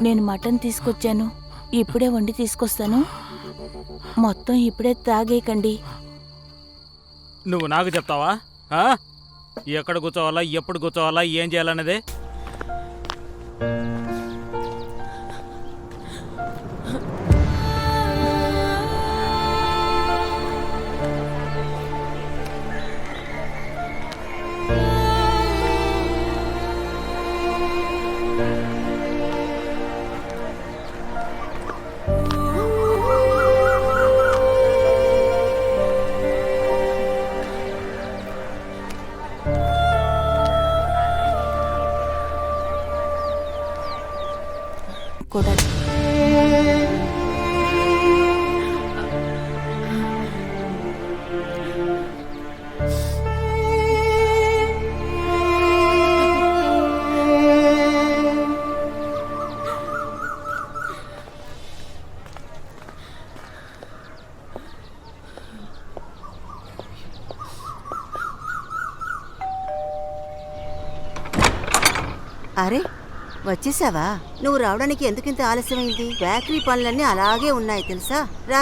నేను మటన్ తీసుకొచ్చాను, ఇప్పుడే వండి తీసుకొస్తాను. మొత్తం ఇప్పుడే తాగేయకండి. నువ్వు నాకు చెప్తావా? ఎక్కడ కూర్చోవాలా, ఎప్పుడు కూర్చోవాలా, ఏం చేయాలన్నదే? కూడా అరే, వచ్చేసావా? నువ్వు రావడానికి ఎందుకింత ఆలస్యమైంది? బేకరీ పనులన్నీ అలాగే ఉన్నాయి తెలుసా. రా.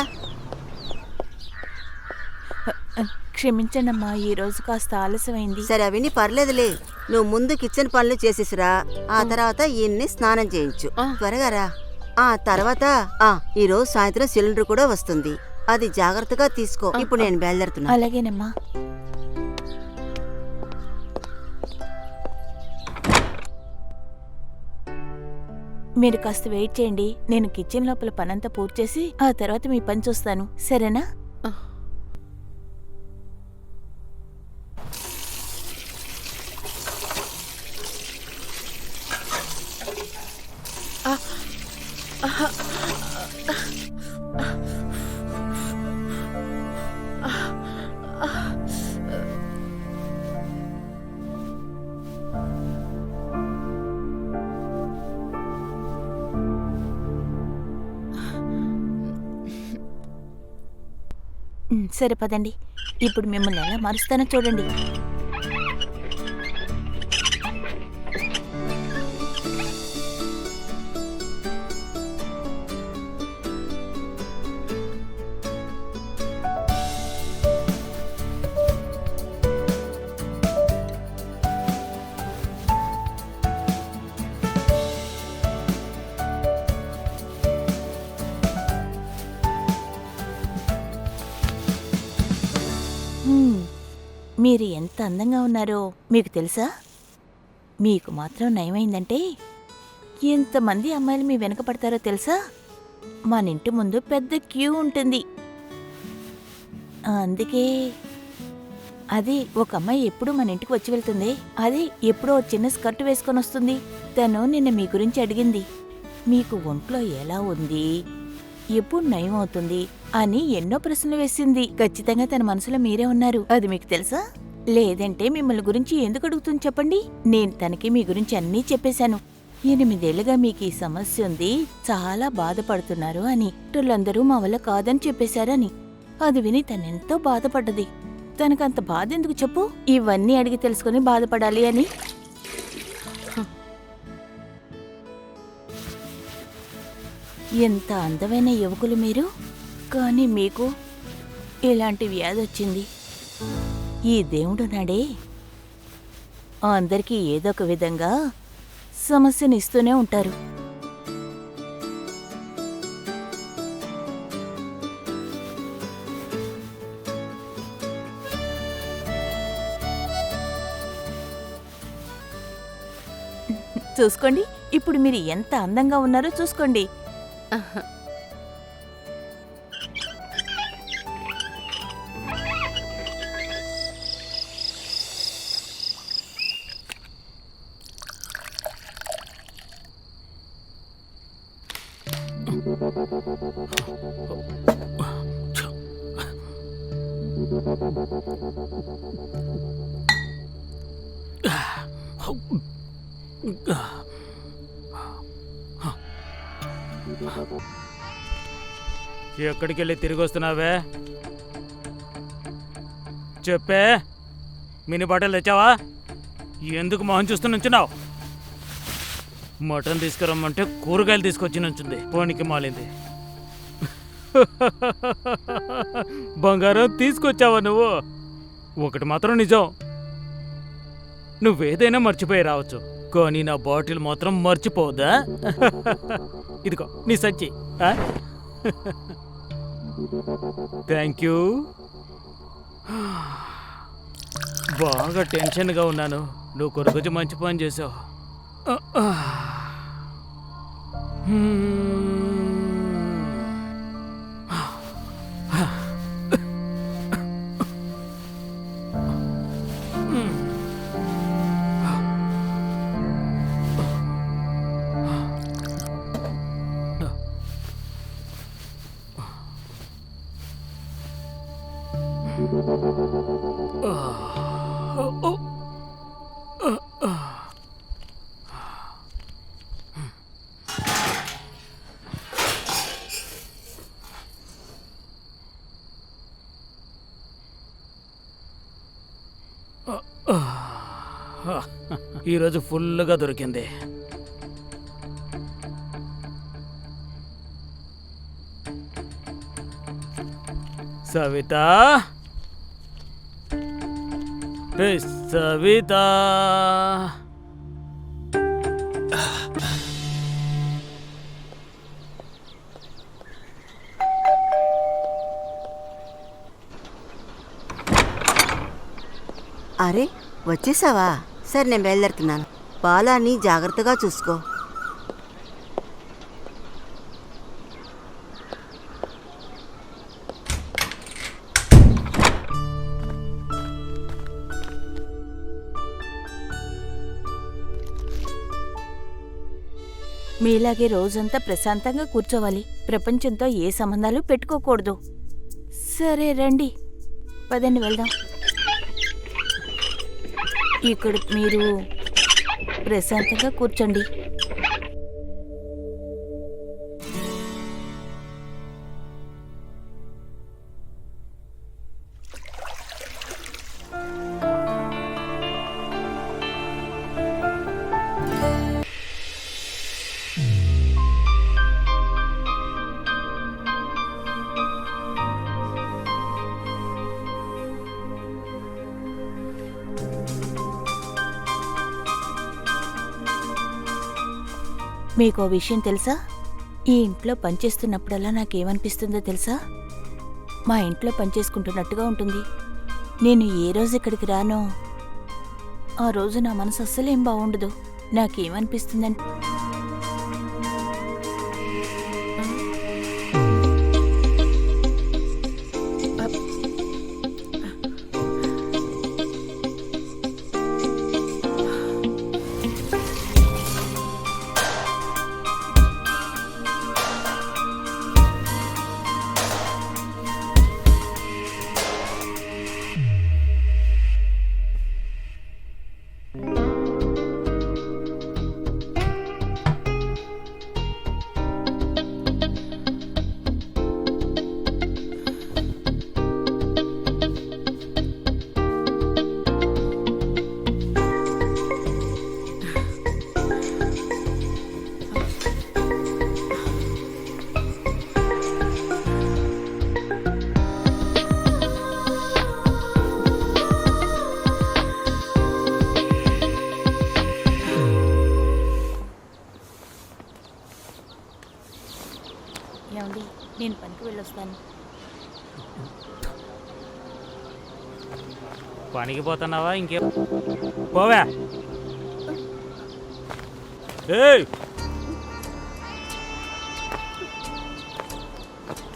క్షమించండమ్మా, ఈ రోజు కాస్త ఆలస్యమైంది. సరే, అవన్నీ పర్లేదులే. నువ్వు ముందు కిచెన్ పనులు చేసేసిరా. ఆ తర్వాత ఈయన్ని స్నానం చేయించు. త్వరగా రా. ఆ తర్వాత ఈ రోజు సాయంత్రం సిలిండర్ కూడా వస్తుంది. అది జాగ్రత్తగా తీసుకో. ఇప్పుడు నేను బయలుదేరుతున్నా. అలాగేనమ్మా. మీరు కాస్త వెయిట్ చేయండి. నేను కిచెన్ లోపల పనంతా పూర్తి చేసి ఆ తర్వాత మీ పని చూస్తాను, సరేనా? సరే పదండి, ఇప్పుడు మిమ్మల్ని ఎలా మారుస్తానో చూడండి. మీరు ఎంత అందంగా ఉన్నారో మీకు తెలుసా? మీకు మాత్రం నయమైందంటే ఎంతమంది అమ్మాయిలు మీ వెనక పడతారో తెలుసా? మన ఇంటి ముందు పెద్ద క్యూ ఉంటుంది. అందుకే అది ఒక అమ్మాయి ఎప్పుడూ మన ఇంటికి వచ్చి వెళ్తుంది. అది ఎప్పుడో చిన్న స్కర్ట్ వేసుకొని వస్తుంది. తను నిన్న మీ గురించి అడిగింది. మీకు ఒంట్లో ఎలా ఉంది, ఎప్పుడు నయం అవుతుంది అని ఎన్నో ప్రశ్నలు వేసింది. ఖచ్చితంగా తన మనసులో మీరే ఉన్నారు. అది మీకు తెలుసా? లేదంటే మిమ్మల్ని గురించి ఎందుకు అడుగుతుంది చెప్పండి? నేను తనకి మీ గురించి అన్నీ చెప్పేశాను. 8 ఏళ్లుగా మీకు ఈ సమస్య ఉంది, చాలా బాధపడుతున్నారు అని. డాక్టర్లందరూ మా వల్ల కాదని చెప్పేశారని. అది విని తనెంతో బాధపడ్డది. తనకంత బాధ ఎందుకు చెప్పు? ఇవన్నీ అడిగి తెలుసుకుని బాధపడాలి అని. ఎంత అందమైన యువకులు మీరు, కానీ మీకు ఇలాంటి వ్యాధి వచ్చింది. ఈ దేవుడు నాడే అందరికీ ఏదో ఒక విధంగా సమస్యనిస్తూనే ఉంటారు. చూసుకోండి, ఇప్పుడు మీరు ఎంత అందంగా ఉన్నారో చూసుకోండి. ఎక్కడికి వెళ్ళి తిరిగి వస్తున్నావే? చెప్పే, మినీ బాటిల్ తెచ్చావా? ఎందుకు మొహం చూస్తూ నుంచున్నావు? మటన్ తీసుకురమ్మంటే కూరగాయలు తీసుకొచ్చి నుంచుంది పోనికి మాలింది. బంగారం తీసుకొచ్చావా నువ్వు? ఒకటి మాత్రం నిజం, నువ్వేదైనా మర్చిపోయి రావచ్చు, కానీ నా బాటిల్ మాత్రం మర్చిపోదా? ఇదిగో నీ సంచి. Thank you. బాగా టెన్షన్గా ఉన్నాను, నువ్వు కొరకు మంచి పని చేసావు. ఈరోజు ఫుల్గా దొరికింది. సవిత, సవిత, అరే వచ్చేసావా? సరే నేను బయలుదేరుతున్నాను. బాలాని జాగ్రత్తగా చూసుకో. మీలాగే రోజంతా ప్రశాంతంగా కూర్చోవాలి, ప్రపంచంతో ఏ సంబంధాలు పెట్టుకోకూడదు. సరే రండి, పదండి వెళ్దాం. ఇక్కడ మీరు ప్రశాంతంగా కూర్చోండి. మీకు ఓ విషయం తెలుసా? ఈ ఇంట్లో పనిచేస్తున్నప్పుడల్లా నాకేమనిపిస్తుందో తెలుసా? మా ఇంట్లో పనిచేసుకుంటున్నట్టుగా ఉంటుంది. నేను ఏ రోజు ఇక్కడికి రానో ఆ రోజు నా మనసు అస్సలేం బాగుండదు. నాకేమనిపిస్తుందంటే ఏమండి, నేను పనికి వెళ్ళొస్తాను. పనికి పోతున్నావా? ఇంకే పోవా.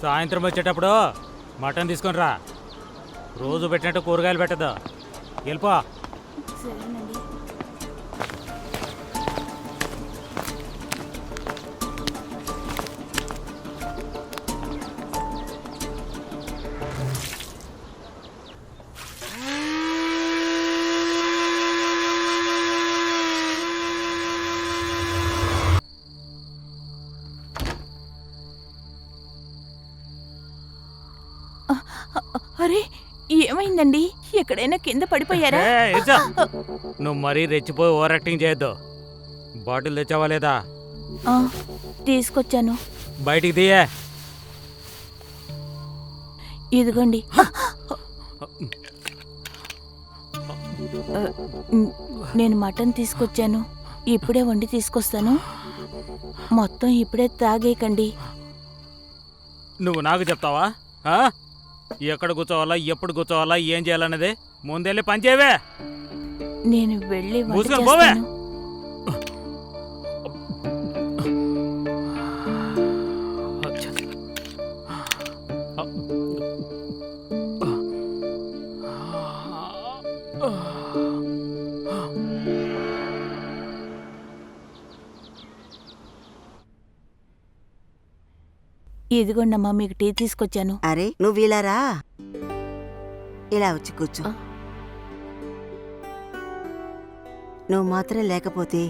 సాయంత్రం వచ్చేటప్పుడు మటన్ తీసుకొని రా. రోజు పెట్టినట్టు కూరగాయలు పెట్టదు. వెళ్ళిపో. సరేనండి. అరే ఏమైందండి? ఎక్కడైనా కింద పడిపోయారా? నువ్వు మరీ రెచ్చిపోయి ఓవర్ యాక్టింగ్ చేయొద్దు. బాటిల్ తెచ్చావా లేదా? ఆ, తీసుకొచ్చాను. బయటికి తీయే. ఇదిగోండి. నేను మటన్ తీసుకొచ్చాను. ఇప్పుడే వండి తీసుకొస్తాను. మొత్తం ఇప్పుడే తాగేయకండి. నువ్వు నాకు చెప్తావా? ఆ? ఎక్కడ కూర్చోవాలా, ఎప్పుడు కూర్చోవాలా, ఏం చేయాలన్నదే ముందెళ్ళి పని చేయవే. నేను వెళ్ళి వంట మూసుకొని పోవే. చేస్తాను. ఇదిగోండమ్మా, మీకు టీ తీసుకొచ్చాను. అరే నువ్వు ఇలా రా, ఇలా వచ్చి కూర్చో. నువ్వు మాత్రం లేకపోతే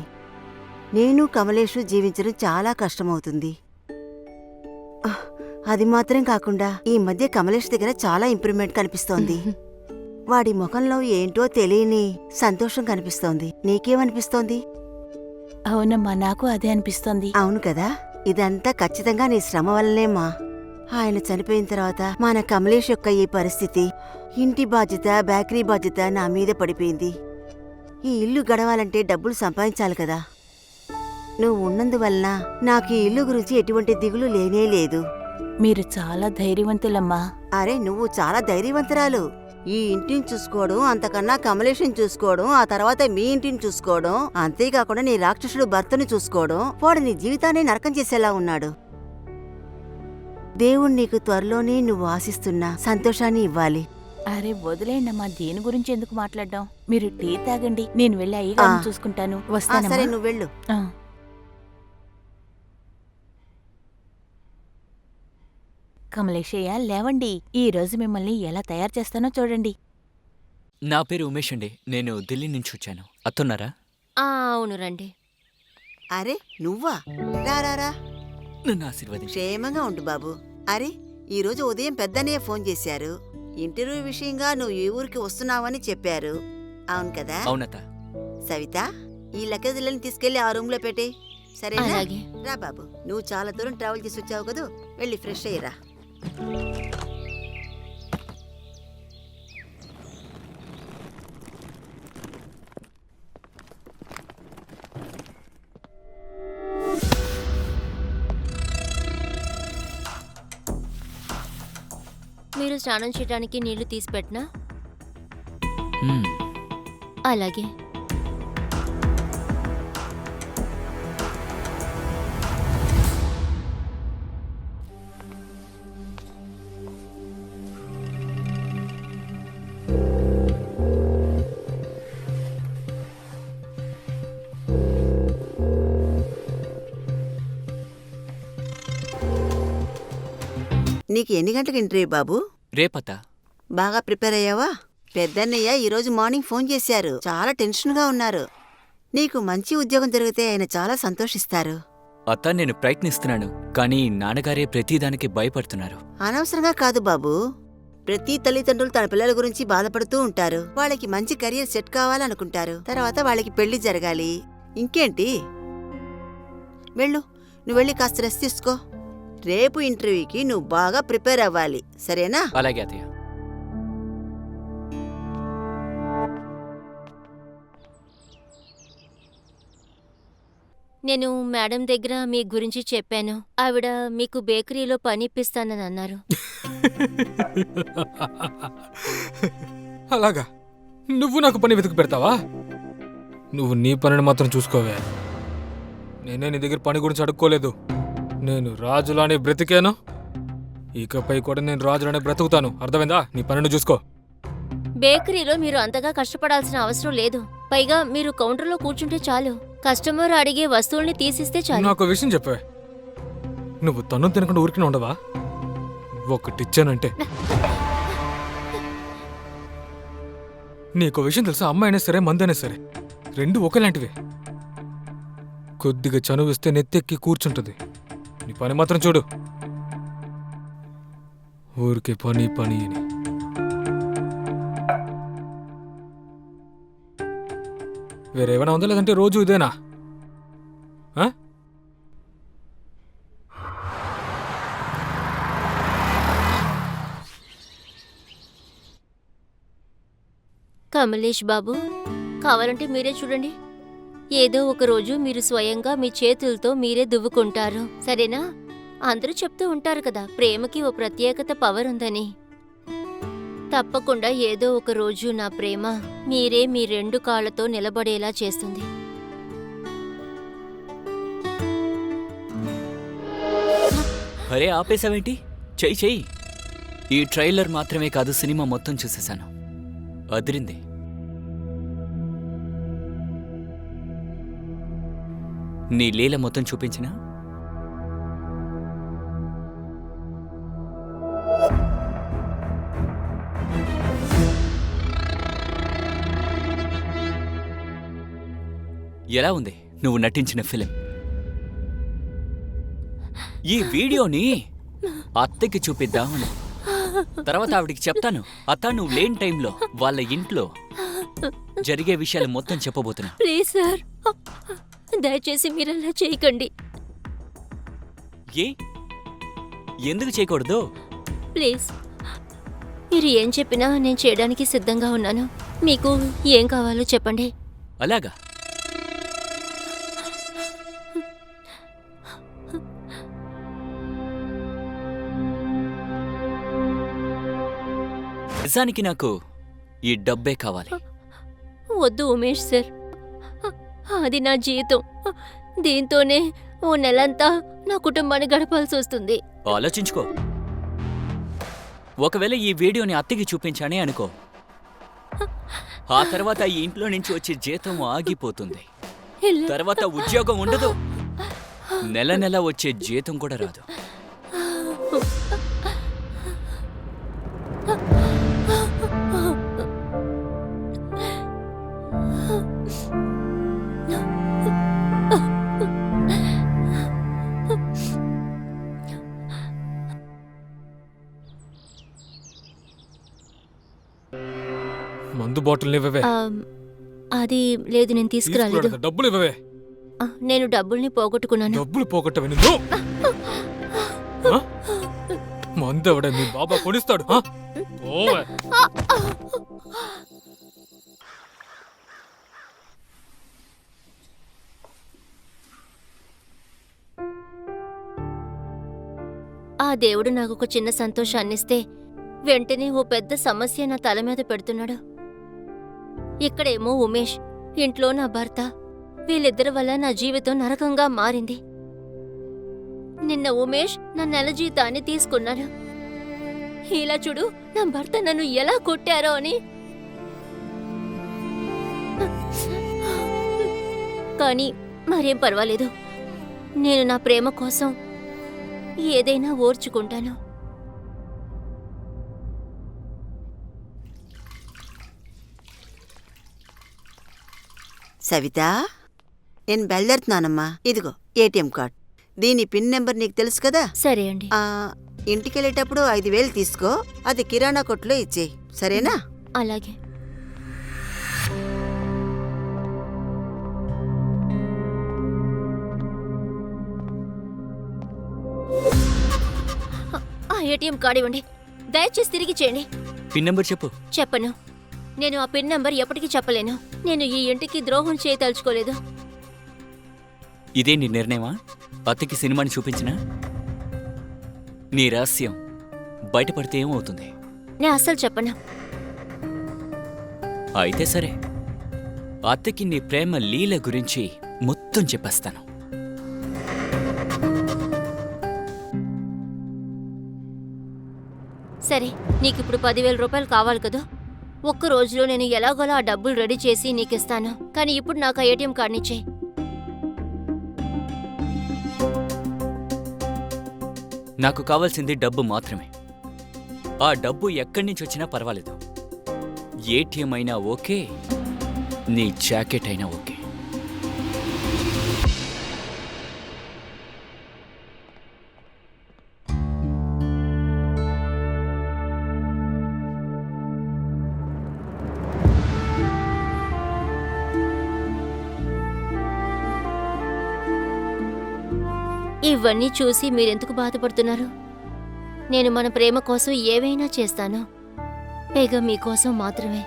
నేను కమలేషు జీవించడం చాలా కష్టమవుతుంది. అది మాత్రం కాకుండా ఈ మధ్య కమలేష్ దగ్గర చాలా ఇంప్రూవ్మెంట్ కనిపిస్తోంది. వాడి ముఖంలో ఏంటో తెలియని సంతోషం కనిపిస్తోంది. నీకేమనిపిస్తోంది? అవునమ్మా, నాకు అదే అనిపిస్తోంది. అవును కదా, ఇదంతా ఖచ్చితంగా నీ శ్రమ వల్లనేమ్మా. ఆయన చనిపోయిన తర్వాత మన కమలేష్ యొక్క ఈ పరిస్థితి, ఇంటి బాధ్యత, బేకరీ బాధ్యత నా మీద పడిపోయింది. ఈ ఇల్లు గడవాలంటే డబ్బులు సంపాదించాలి కదా. నువ్వు ఉన్నందువలన నాకు ఈ ఇల్లు గురించి ఎటువంటి దిగులు లేనే లేదు. మీరు చాలా ధైర్యవంతులమ్మా. అరే నువ్వు చాలా ధైర్యవంతురాలు. ఈ ఇంటిని చూసుకోవడం, అంతకన్నా కమలేష్ని చూసుకోవడం, ఆ తర్వాత మీ ఇంటిని చూసుకోవడం, అంతేకాకుండా నీ రాక్షసుడు భర్తను చూసుకోవడం, వాడు నీ జీవితాన్ని నరకం చేసేలా ఉన్నాడు. దేవుడు నీకు త్వరలోనే నువ్వు ఆశిస్తున్న సంతోషాన్ని ఇవ్వాలి. అరే వదిలేండమ్మా, దేని గురించి ఎందుకు మాట్లాడడం? మీరు టీ తాగండి, నేను వెళ్ళి అయ్యగారిని చూసుకుంటాను. సరే వస్తానమ్మా. నువ్వు వెళ్ళు. ఆ. కమలేశయ్య, లేవండి. ఈ రోజు మిమ్మల్ని ఎలా తయారు చేస్తానో చూడండి. నా పేరు ఉమేష్ అండి. నేను ఢిల్లీ నుంచి వచ్చాను. అత్తున్నారా? అవును రండి. అరే నువ్వా? రా రా రా. నన్ను ఆశీర్వదించు. క్షేమంగా ఉండు బాబు. అరే ఈరోజు ఉదయం పెద్దన్నయ్య ఫోన్ చేశారు. ఇంటర్వ్యూ విషయంగా నువ్వు ఈ ఊరికి వస్తున్నావని చెప్పారు. అవును కదా? అవునత. సవిత, ఈ లక్కదిల్లని తీసుకెళ్లి ఆ రూమ్ లో పెట్టే. సరేనా? అలాగే. రా బాబు, నువ్వు చాలా దూరం ట్రావెల్ చేసి వచ్చావు కదూ, వెళ్ళి ఫ్రెష్ అయ్యిరా. మీరు స్నానం చేయడానికి నీళ్లు తీసి పెట్టినా? మ్మ్. అలాగే. నీకు ఎన్ని గంటలకు ఇంటర్వ్యూ బాబు? రేపత. బాగా ప్రిపేర్ అయ్యావా? పెద్దన్నయ్య ఈరోజు మార్నింగ్ ఫోన్ చేశారు. చాలా టెన్షన్గా ఉన్నారు. నీకు మంచి ఉద్యోగం దొరికితే ఆయన చాలా సంతోషిస్తారు. అత్త, నేను ప్రయత్నిస్తున్నాను, కానీ నాన్నగారే ప్రతిదానికి భయపడుతున్నారు. అనవసరంగా కాదు బాబు. ప్రతి తల్లిదండ్రులు తన పిల్లల గురించి బాధపడుతూ ఉంటారు. వాళ్ళకి మంచి కెరియర్ సెట్ కావాలనుకుంటారు. తర్వాత వాళ్ళకి పెళ్లి జరగాలి. ఇంకేంటి? వెళ్ళు, నువ్వు వెళ్ళి కాస్త రెస్ట్ తీసుకో. రేపు ఇంటర్వ్యూకి నువ్వు బాగా ప్రిపేర్ అవ్వాలి, సరేనా? అలాగే అత్తయ్య. నేను మేడం దగ్గర మీ గురించి చెప్పాను. ఆవిడ మీకు బేకరీలో పని ఇప్పిస్తానని అన్నారు. అలాగా? నువ్వు నాకు పని వెతికి పెడతావా? నువ్వు నీ పనిని మాత్రం చూసుకోవే. నేనే నీ దగ్గర పని గురించి అడుక్కోలేదు. నేను రాజులానే బ్రతికాను, ఇకపై కూడా నేను రాజులానే బ్రతుకుతాను. అర్థమైందా? నీ పనిని చూసుకో. బేకరీలో మీరు అంతగా కష్టపడాల్సిన అవసరం లేదు. పైగా మీరు కౌంటర్లో కూర్చుంటే చాలు. కస్టమర్ అడిగే వస్తువుల్ని తీసిస్తే చాలు. నాకు విషయం చెప్పే. నువ్వు తన్ను తినకుండా ఊరికి ఉండవా? ఒకటిచ్చానంటే. నీకు విషయం తెలుసా? అమ్మాయినా సరే, మందైనా సరే, రెండు ఒకలాంటివే. కొద్దిగా చనువిస్తే నెత్తెక్కి కూర్చుంటుంది. నీ పని మాత్రం చూడు. ఊరికే పని పని అని. వేరేమైనా ఉందా, లేదంటే రోజు ఇదేనా? ఆ? కమలేష్ బాబు, కావాలంటే మీరే చూడండి. ఏదో ఒక రోజు మీరు స్వయంగా మీ చేతులతో మీరే దువ్వుకుంటారు, సరేనా? అందరూ చెప్తూ ఉంటారు కదా, ప్రేమకి ఓ ప్రత్యేకత పవర్ ఉందని. తప్పకుండా ఏదో ఒక రోజు నా ప్రేమ మీరే మీ 2 కాళ్లతో నిలబడేలా చేస్తుంది. అరే ఆపేసావేంటి? చెయ్యి చెయ్యి. ఈ ట్రైలర్ మాత్రమే కాదు, సినిమా మొత్తం చూసేశాను. అదిరింది. నీ లీల మొత్తం చూపించినా? ఎలా ఉంది నువ్వు నటించిన ఫిలిం? ఈ వీడియోని అత్తకి చూపిద్దామని. తర్వాత ఆవిడికి చెప్తాను, అత్త నువ్వు లేని టైంలో వాళ్ళ ఇంట్లో జరిగే విషయాలు మొత్తం చెప్పబోతున్నా. ప్లీజ్ సార్, దయచేసి మీరలా చేయకండి. ఏ ఎందుకు చేయకూడదు? ప్లీజ్, మీరు ఏం చెప్పినా నేను చేయడానికి సిద్ధంగా ఉన్నాను. మీకు ఏం కావాలో చెప్పండి. అలాగా? నిజానికి నాకు ఈ డబ్బే కావాలి. వద్దు ఉమేష్ సార్, అది నా జీవితం. దీంతోనే ఓ నెలంతా నా కుటుంబాన్ని గడపాల్సి వస్తుంది. ఆలోచించుకో. ఒకవేళ ఈ వీడియోని అత్తకి చూపించానే అనుకో, ఆ తర్వాత ఈ ఇంట్లో నుంచి వచ్చే జీతం ఆగిపోతుంది. తర్వాత ఉద్యోగం ఉండదు, నెల నెల వచ్చే జీతం కూడా రాదు. మందు బాటిల్ ఇవ్వవే. అది లేదు, నేను తీసుకురాలేదు. తీసుకురాలేదా? డబ్బులు ఇవ్వవే. నేను డబ్బుల్ని పోగొట్టుకున్నాను. డబ్బులు పోగొట్టవే నువ్వు. ఆ? మందు ఎవడే మీ బాబా కొనిస్తాడు? ఆ? ఓవే. ఆ దేవుడు నాకు ఒక చిన్న సంతోషాన్నిస్తే వెంటనే ఓ పెద్ద సమస్య నా తల మీద పెడుతున్నాడు. ఇక్కడేమో ఉమేష్, ఇంట్లో నా భర్త. వీళ్ళిద్దరి వల్ల నా జీవితం నరకంగా మారింది. నిన్న ఉమేష్ నా నెల జీతాన్ని తీసుకున్నాడు. ఇలా చూడు, నా భర్త నన్ను ఎలా కొట్టారో అని. కానీ మరేం పర్వాలేదు, నేను నా ప్రేమ కోసం ఏదైనా ఓర్చుకుంటాను. సవిత, నేను బయలుదేరుతున్నానమ్మా. ఇదిగో ఏటీఎం కార్డ్. దీని పిన్ నెంబర్ నీకు తెలుసు కదా. సరే అండి. ఇంటికెళ్ళేటప్పుడు 5,000 తీసుకో, అది కిరాణా కొట్లో ఇచ్చేయి, సరేనా? అలాగే. ఆ ఏటీఎం కార్డు ఇవ్వండి, దయచేసి తిరిగి చేయండి. పిన్ నెంబర్ చెప్పు. చెప్పను. నేను ఆ పిన్ నంబర్ ఎప్పటికీ చెప్పలేను. నేను ఈ ఇంటికి ద్రోహం చేయదలుచుకోలేదు. ఇదే నీ నిర్ణయమా? అత్తకి సినిమాని చూపించినా నీ రహస్యం బయటపడితే ఏమవుతుంది? నేను అస్సలు చెప్పను. అయితే సరే, అత్తకి నీ ప్రేమ లీల గురించి మొత్తం చెప్పేస్తాను. సరే, నీకిప్పుడు 10,000 రూపాయలు కావాలి కదా. ఒక్క రోజులో నేను ఎలాగోలా ఆ డబ్బులు రెడీ చేసి నీకిస్తాను. కానీ ఇప్పుడు నాకు ఆ ఏటీఎం కార్డునిచ్చేయి. నాకు కావాల్సింది డబ్బు మాత్రమే. ఆ డబ్బు ఎక్కడి నుంచి వచ్చినా పర్వాలేదు. ఏటీఎం అయినా ఓకే, నీ జాకెట్ అయినా ఓకే. ఇవన్నీ చూసి మీరెందుకు బాధపడుతున్నారు? నేను మన ప్రేమ కోసం ఏవైనా చేస్తాను, పైగా మీకోసం మాత్రమే.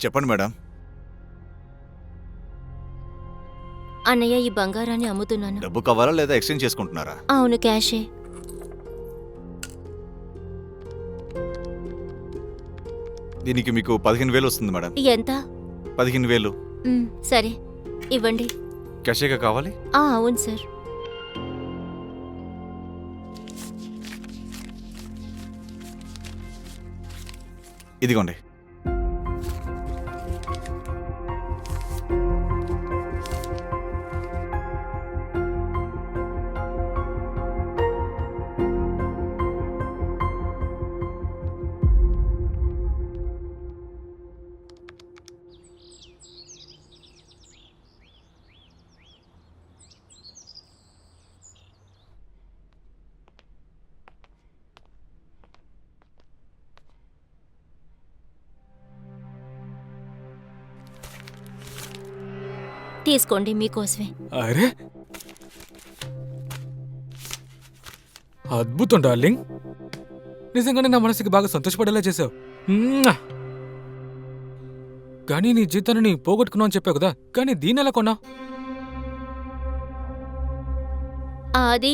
చెప్పండి మేడం. అన్నయ్య, ఈ బంగారాన్ని అమ్ముతున్నాను. డబ్బు కావాలా లేదా ఎక్స్చేంజ్ చేసుకుంటున్నారా? అవును, క్యాషే. దీనికి మీకు 15,000 వస్తుంది మేడం. ఎంత? 15,000 సరే, ఇవ్వండి. క్యాషేగా కావాలి? అవును సార్. ఇదిగోండి. తీసుకోండి, మీకోసమే. అరే అద్భుతం డార్లింగ్, నిజంగానే నా మనసుకి బాగా సంతోషపడేలా చేసావు. కానీ నీ జీతాన్ని పోగొట్టుకున్నావు అని చెప్పావు కదా, కానీ దీన్ని ఎలా కొన్నావు? అది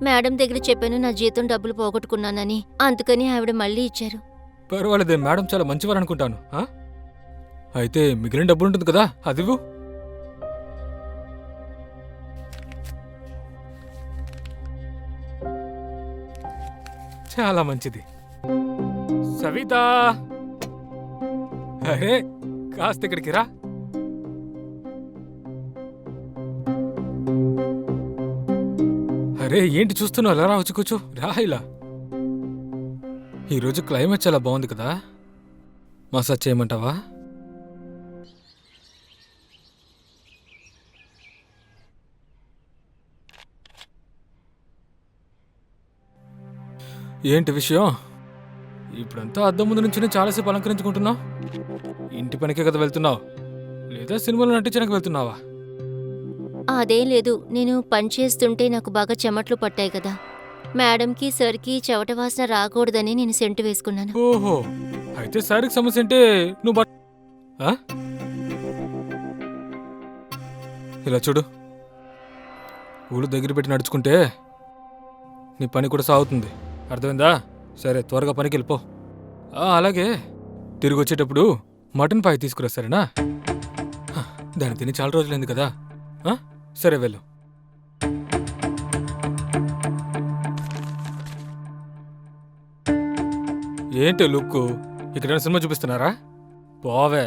మేడం దగ్గర చెప్పాను, నా జీతం డబ్బులు పోగొట్టుకున్నానని. అందుకని ఆవిడ మళ్ళీ ఇచ్చారు. పర్వాలేదే, మేడం చాలా మంచివారు అనుకుంటాను. అయితే మిగిలిన డబ్బులు ఉంటుంది కదా, అదివ్వు. చాలా మంచిది. సవిత, అరే కాస్త ఇక్కడికి రా. అరే ఏంటి చూస్తున్నావు? ఎలా రా, వచ్చి కూర్చో, రా. ఇలా ఈరోజు క్లైమేట్ చాలా బాగుంది కదా, మసాజ్ చేయమంటావా? ఏంటి విషయం? ఇప్పుడంతా అద్దం ముందు నుంచి చాలాసేపు అలంకరించుకుంటున్నావు. ఇంటి పనికే కదా వెళ్తున్నావు, లేదా సినిమాలో నటించడానికి వెళ్తున్నావా? అదేం లేదు, నేను పని చేస్తుంటే నాకు బాగా చెమట్లు పట్టాయి కదా, మేడంకి సార్కి చెమట వాసన రాకూడదని నేను సెంటు వేసుకున్నాను. ఓహో, అయితే శారీకి సమస్య అంటే నువ్వు ఇలా చూడు, ఊళ్ళు దగ్గర పెట్టి నడుచుకుంటే నీ పని కూడా సాగుతుంది, అర్థమైందా? సరే, త్వరగా పనికి వెళ్ళిపో. అలాగే తిరిగి వచ్చేటప్పుడు మటన్ పాయ్ తీసుకురా, సరేనా? దాన్ని తిని చాలా రోజులైంది కదా. సరే వెళ్ళు. ఏంటి లుక్కు, ఇక్కడ సినిమా చూపిస్తున్నారా? పోవే.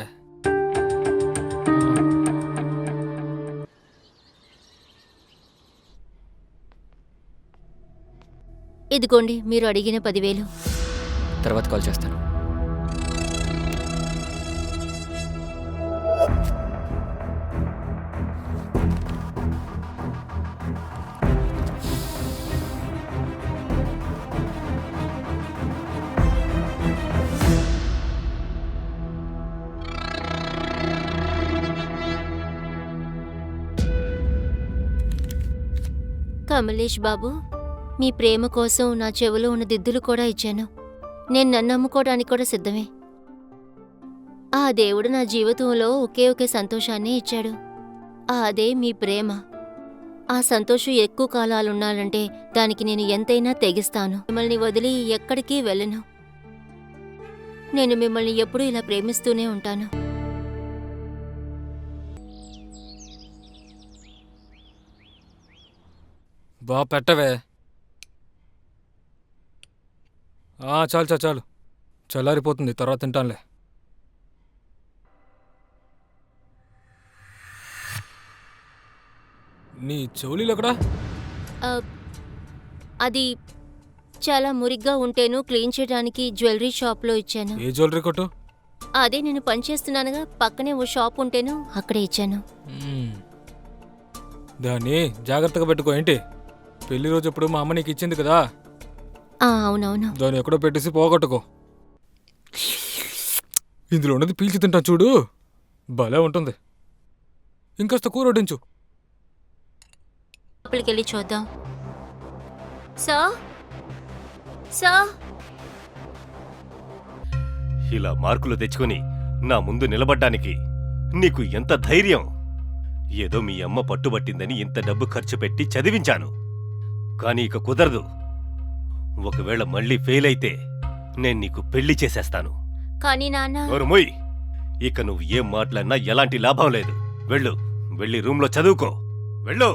ఇదిగోండి మీరు అడిగిన 10,000. తర్వాత కాల్ చేస్తాను. కమలేష్ బాబు, మీ ప్రేమ కోసం నా చెవిలో ఉన్న దిద్దులు కూడా ఇచ్చాను. నేను నన్ను నమ్ముకోవడానికి కూడా సిద్ధమే. ఆ దేవుడు నా జీవితంలో ఒకే సంతోషాన్నే ఇచ్చాడు, అదే మీ ప్రేమ. ఆ సంతోషం ఎక్కువ కాలాలుండాలంటే దానికి నేను ఎంతైనా తెగిస్తాను. మిమ్మల్ని వదిలి ఎక్కడికి వెళ్ళను. నేను మిమ్మల్ని ఎప్పుడూ ఇలా ప్రేమిస్తూనే ఉంటాను. బా పెట్టవే. చాలు చాలు, చల్లారిపోతుంది, తర్వాత తింటానులే. నీ చెవులీలు ఎక్కడా? అది చాలా మురిగ్గా ఉంటేను క్లీన్ చేయడానికి జ్యువెలరీ షాప్లో ఇచ్చాను. ఏ జ్యువెలరీ కొట్టు? అదే నేను పనిచేస్తున్నానుగా, పక్కనే ఓ షాప్ ఉంటేను అక్కడే ఇచ్చాను. దాన్ని జాగ్రత్తగా పెట్టుకో ఏంటి. పెళ్లి రోజు ఇప్పుడు మా అమ్మ నీకు ఇచ్చింది కదా, అవునవును. దాన్ని ఎక్కడో పెట్టేసి పోగొట్టుకో. ఇందులో ఉన్నది పీల్చి తింటా చూడు, భలే ఉంటుంది. ఇంకాస్త కూర వడ్డించు. లోపలికెళ్ళి చూద్దాం. సార్ సార్ ఇలా మార్కులు తెచ్చుకొని నా ముందు నిలబడ్డానికి నీకు ఎంత ధైర్యం? ఏదో మీ అమ్మ పట్టుబట్టిందని ఇంత డబ్బు ఖర్చు పెట్టి చదివించాను. కానీ ఇక కుదరదు. ఒకవేళ మళ్ళీ ఫెయిల్ అయితే నేను నీకు పెళ్లి చేసేస్తాను. కానీ నాన్న. నోరుమోయ్. ఇక నువ్వు ఏం మాట్లాడినా ఎలాంటి లాభం లేదు. వెళ్ళు, వెళ్ళి రూమ్లో చదువుకో. వెళ్ళు.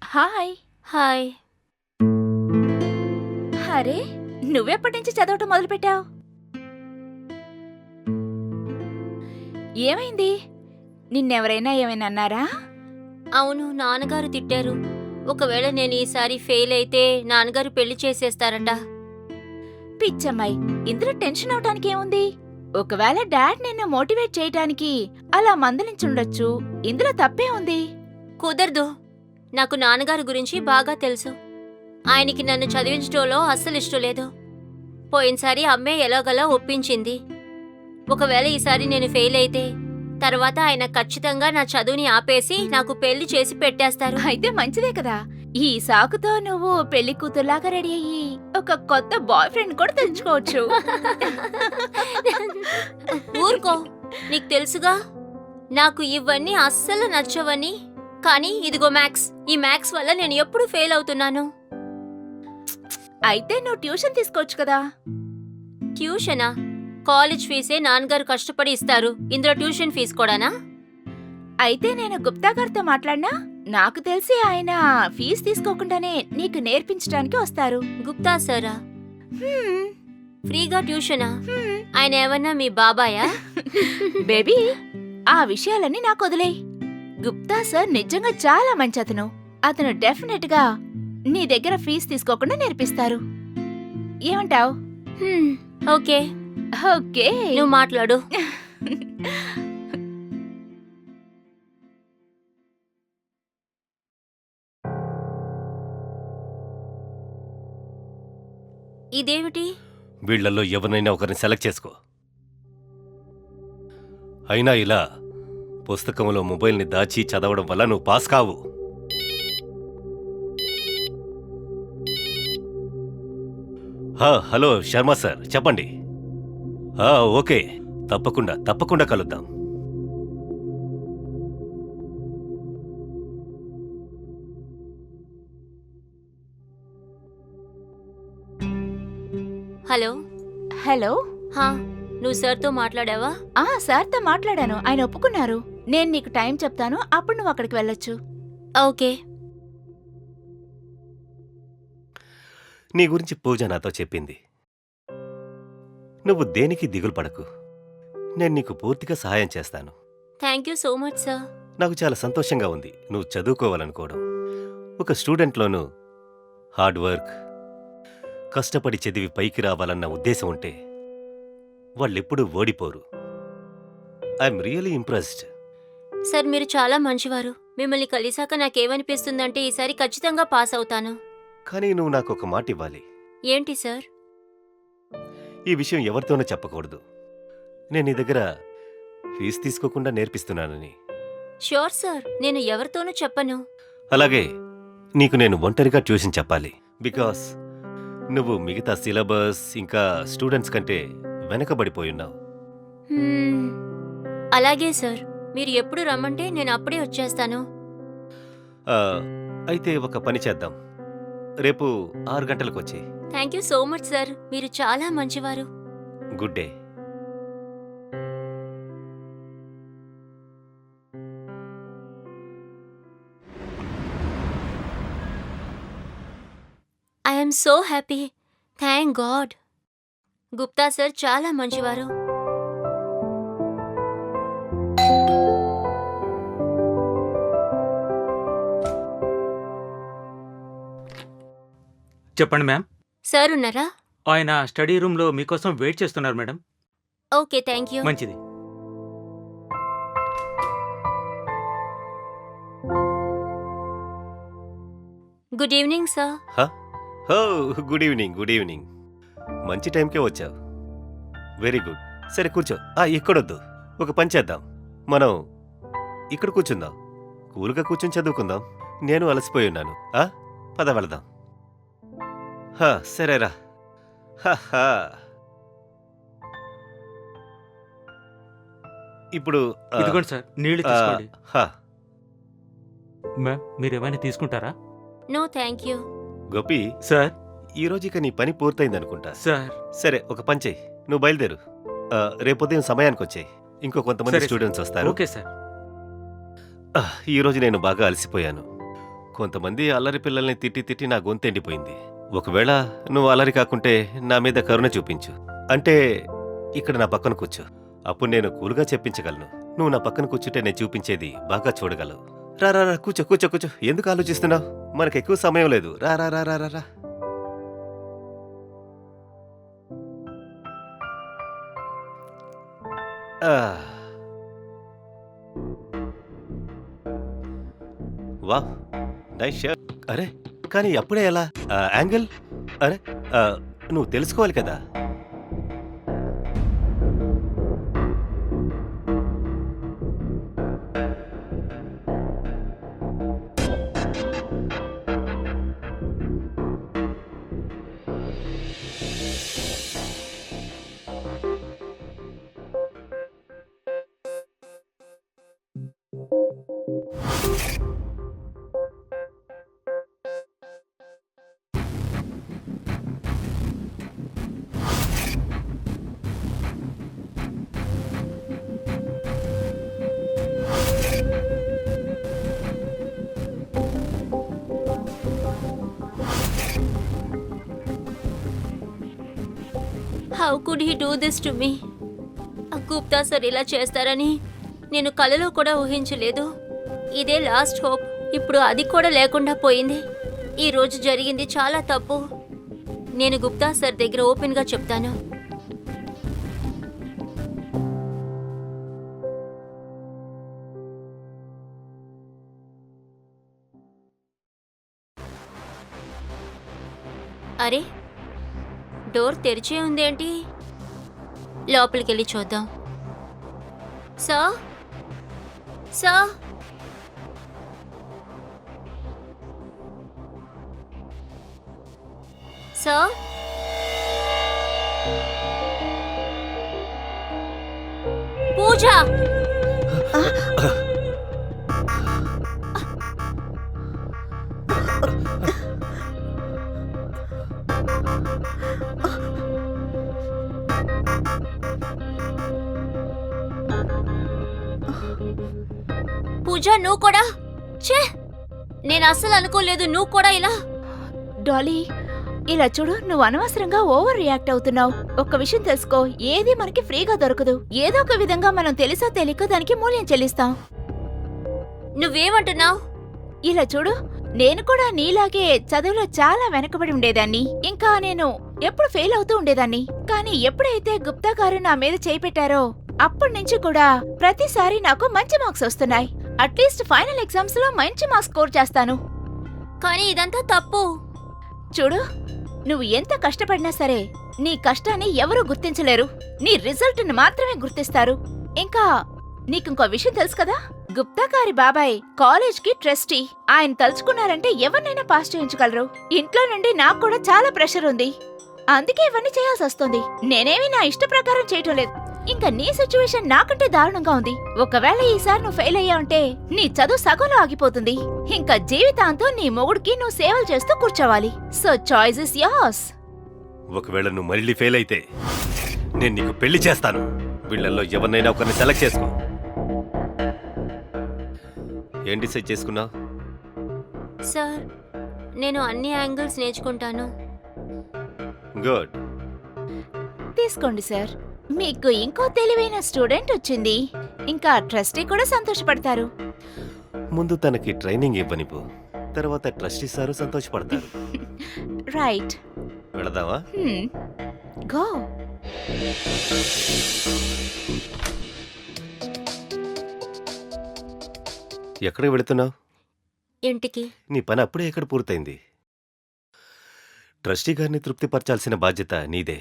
హాయ్. హాయ్. అరే, నువ్వెప్పటి నుంచి చదవటం మొదలుపెట్టావు? ఏమైంది? నిన్నెవరైనా ఏమైనా అన్నారా? అవును, నాన్నగారు తిట్టారు. ఒకవేళ నేను ఈసారి ఫెయిల్ అయితే నాన్నగారు పెళ్లి చేసేస్తారట. పిచ్చమ్మాయి, ఇందులో టెన్షన్ అవటానికి ఏముంది? ఒకవేళ డాడ్ నిన్ను మోటివేట్ చేయటానికి అలా మందలించుండొచ్చు. ఇందులో తప్పే ఉంది. కుదరదు. నాకు నాన్నగారి గురించి బాగా తెలుసు. ఆయనకి నన్ను చదివించడంలో అస్సలు ఇష్టం లేదు. పోయినసారి అమ్మే ఎలాగలా ఒప్పించింది. ఒకవేళ ఈసారి నేను ఫెయిల్ అయితే తర్వాత ఆయన ఖచ్చితంగా నా చదువుని ఆపేసి నాకు పెళ్లి చేసి పెట్టేస్తారు. అయితే మంచిదే కదా. ఈ సాకుతో నువ్వు పెళ్లి కూతురులాగా రెడీ అయ్యి ఒక కొత్త బాయ్ ఫ్రెండ్ కూడా తెచ్చుకోవచ్చు. ఊరుకో, నీకు తెలుసుగా నాకు ఇవన్నీ అస్సలు నచ్చవని. కానీ ఇదిగో మ్యాథ్స్. ఈ మ్యాథ్స్ వల్ల నేను ఎప్పుడు ఫెయిల్ అవుతున్నాను. అయితే నువ్వు ట్యూషన్ తీసుకోవచ్చు కదా. ట్యూషనా? కాలేజ్ ఫీజే నాన్నగారు కష్టపడి ఇస్తారు. ఇందులో ట్యూషన్ ఫీజు కూడానా? అయితే నేను గుప్తా గారితో మాట్లాడినా నాకు తెలిసి ఆయన ఫీజు తీసుకోకుండానే నీకు నేర్పించడానికి వస్తారు. గుప్తా సారా? హ్మ్, ఫ్రీగా ట్యూషనా? హ్మ్. ఆయన ఏమన్నా మీ బాబాయా? బేబీ, ఆ విషయాలన్నీ నాకు వదిలేయ్. గుప్తా సార్ నిజంగా చాలా మంచి అతను. అతను డెఫినెట్ గా నీ దగ్గర ఫీజు తీసుకోకుండా నేర్పిస్తారు. ఏమంటావ్? ఓకే. ఓకే, నువ్వు మాట్లాడు. ఇదేమిటి? వీళ్లలో ఎవరినైనా ఒకరిని సెలెక్ట్ చేసుకో. అయినా ఇలా పుస్తకంలో మొబైల్ని దాచి చదవడం వల్ల నువ్వు పాస్ కావు. హలో శర్మ సార్, చెప్పండి. ఓకే, తప్పకుండా తప్పకుండా కలుద్దాం. హలో. హలో. హా, నువ్వు సార్తో మాట్లాడావా? సార్తో మాట్లాడాను, ఆయన ఒప్పుకున్నారు. నేను నీకు టైం చెప్తాను, అప్పుడు నువ్వు అక్కడికి వెళ్ళొచ్చు. ఓకే. నీ గురించి పూజ నాతో చెప్పింది. నువ్వు దేనికి దిగులు పడకు. నేను నీకు పూర్తిగా సహాయం చేస్తాను. Thank you so much sir. నాకు చాలా సంతోషంగా ఉంది నువ్వు చదువుకోవాలనుకోవడం. ఒక స్టూడెంట్లోనూ హార్డ్ వర్క్, కష్టపడి చదివి పైకి రావాలన్న ఉద్దేశం ఉంటే వాళ్ళెప్పుడూ ఓడిపోరు. I'm really impressed. సార్, మీరు చాలా మంచివారు. మిమ్మల్ని కలిసాక నాకేమనిపిస్తుందంటే ఈసారి ఖచ్చితంగా పాస్ అవుతాను. కానీ నువ్వు నాకు ఒక మాట ఇవ్వాలి. ఏంటి సార్? ఈ విషయం ఎవరితోనూ చెప్పకూడదు. నేను నీ దగ్గర ఫీజు తీసుకోకుండా నేర్పిస్తున్నానని. ష్యూర్ సార్, నేను ఎవరితోనూ చెప్పను. అలాగే నీకు నేను ఒంటరిగా ట్యూషన్ చెప్పాలి. బికాస్ నువ్వు మిగతా సిలబస్ ఇంకా స్టూడెంట్స్ కంటే వెనకబడిపోయున్నావు. అలాగే సార్, మీరు ఎప్పుడు రమ్మంటే నేను అప్పుడే వచ్చేస్తాను. అయితే ఒక పని చేద్దాం. రేపు 6 గంటలకు వచ్చి. Thank you so much sir, మీరు చాలా మంచివారు. Good day. I'm so happy. Thank God. Gupta sir చాలా మంచివారు. చెప్పండి మ్యామ్. సార్ ఉన్నారా? ఆయన స్టడీ రూమ్లో మీకోసం వెయిట్ చేస్తున్నారు మేడం. Okay thank you. మంచిది. Good evening sir. Oh good evening, good evening. మంచి టైంకే వచ్చావు. Very good. సరే కూర్చో. ఇక్కడొద్దు, ఒక పని చేద్దాం. మనం ఇక్కడ కూర్చుందాం, కూల్గా కూర్చుని చదువుకుందాం. నేను అలసిపోయి ఉన్నాను. పద వెళదాం. సరేరా. ఇప్పుడు ఇదిగోండి సార్, నీళ్లు తీసుకోండి. మ్యామ్, మీరేమైనా తీసుకుంటారా? No thank you. Gopi, sir. ఈరోజు ఇక నీ పని పూర్తయిందనుకుంటా. సార్. సరే, ఒక పని చెయ్యి, నువ్వు బయలుదేరు. రేపు ఉదయం సమయానికి వచ్చేయి. ఇంకో కొంతమంది సరే, స్టూడెంట్స్ వస్తారు. Okay sir. ఈరోజు నేను బాగా అలసిపోయాను. కొంతమంది అల్లరి పిల్లల్ని తిట్టి తిట్టి నా గొంతు ఎండిపోయింది. ఒకవేళ నువ్వు అల్లరి కాకుంటే నా మీద కరుణ చూపించు. అంటే ఇక్కడ నా పక్కన కూర్చో. అప్పుడు నేను కూల్గా చెప్పించగలను. నువ్వు నా పక్కన కూర్చుంటే నేను చూపించేది బాగా చూడగలవు. రా రా రా, కూర్చో కూర్చో కూర్చో. ఎందుకు ఆలోచిస్తున్నావు? మనకు ఎక్కువ సమయం లేదు. రా రా రా రా రా రా. వా, నైస్ షర్ట్. అరే కానీ అప్పుడే ఎలా? యాంగిల్? అరే నువ్వు తెలుసుకోవాలి కదా. How could he do this to me? Gupta sir ఇలా చేస్తారని నేను కలలో కూడా ఊహించలేదు. ఇదే లాస్ట్ హోప్. ఇప్పుడు అది కూడా లేకుండా పోయింది. ఈ రోజు జరిగింది చాలా తప్పు. నేను గుప్తా సార్ దగ్గర ఓపెన్గా చెప్తాను. అరే, డోర్ తెరిచే ఉందేంటి? లోపలికెళ్ళి చూద్దాం. సార్, సార్, సార్, పూజ. పూజ, నువ్వు కూడా? ఛే, నేను అస్సలు అనుకోలేదు నువ్వు కూడా ఇలా. డాలీ, ఇలా చూడు, నువ్వు అనవసరంగా ఓవర్ రియాక్ట్ అవుతున్నావు. ఒక్క విషయం తెలుసుకో, ఏది మనకి ఫ్రీగా దొరకదు. ఏదో ఒక విధంగా మనం తెలుసో తెలియక దానికి మూల్యం చెల్లిస్తాం. నువ్వేమంటున్నావు? ఇలా చూడు, నేను కూడా నీలాగే చదువులో చాలా వెనకబడి ఉండేదాన్ని. ఇంకా నేను ఎప్పుడు ఫెయిల్ అవుతూ ఉండేదాన్ని. కానీ ఎప్పుడైతే గుప్తా గారు నా మీద చేయి పెట్టారో అప్పటి నుంచి కూడా ప్రతిసారి నాకు మంచి మార్క్స్ వస్తున్నాయి. అట్లీస్ట్ ఫైనల్ ఎగ్జామ్స్ లో మంచి మార్క్స్ స్కోర్ చేస్తాను. కానీ ఇదంతా తప్పు. చూడు, నువ్వు ఎంత కష్టపడినా సరే నీ కష్టాన్ని ఎవరూ గుర్తించలేరు. నీ రిజల్ట్ ని మాత్రమే గుర్తిస్తారు. ఇంకా నీకింకో విషయం తెలుసు కదా, గుప్తా గారి బాబాయ్ కాలేజ్ కి ట్రస్టీ. ఆయన తలుచుకున్నారంటే ఎవరినైనా పాస్ చేయించగలరు. ఇంట్లో నుండి నాకు కూడా చాలా ప్రెషర్ ఉంది. అందుకే ఇవన్నీ చేయాల్సి వస్తుంది. నేనేమి నా ఇష్ట ప్రకారం చేయటం లేదు. ఇంకా నీ సిచ్యువేషన్ నాకంటే దారుణంగా ఉంది. ఒకవేళ ఈసారి నువ్వు ఫెయిల్ అయ్యావంటే నీ చదువు సగంలో ఆగిపోతుంది. ఇంకా జీవితాంతం నీ మొగుడికి నువ్వు సేవలు చేస్తూ కూర్చోవాలి. So choice is yours. ఒకవేళ నువ్వు మళ్ళీ ఫెయిల్ అయితే నేను నీకు పెళ్లి చేస్తాను. వీళ్ళల్లో ఎవరినైనా ఒకరిని సెలెక్ట్ చేసుకో. ఏం డిసైడ్ చేసుకున్నావు? సార్, నేను అన్ని యాంగిల్స్ నేర్చుకుంటాను. గుడ్. తీసుకోండి సార్, మీకు ఇంకో తెలివైన స్టూడెంట్ వచ్చింది. ఇంకా ట్రస్టీ కూడా సంతోషపడతారు. ముందు తనకి ట్రైనింగ్ ఇవ్వనిపో, తర్వాత ట్రస్టీ సారు సంతోషపడతారు. రైట్. వెళదామా? గో. ఎక్కడికి వెళుతున్నావు? ఇంటికి. నీ పని అప్పుడే ఎక్కడ పూర్తయింది? ట్రస్టీ గారిని తృప్తిపరచాల్సిన బాధ్యత నీదే.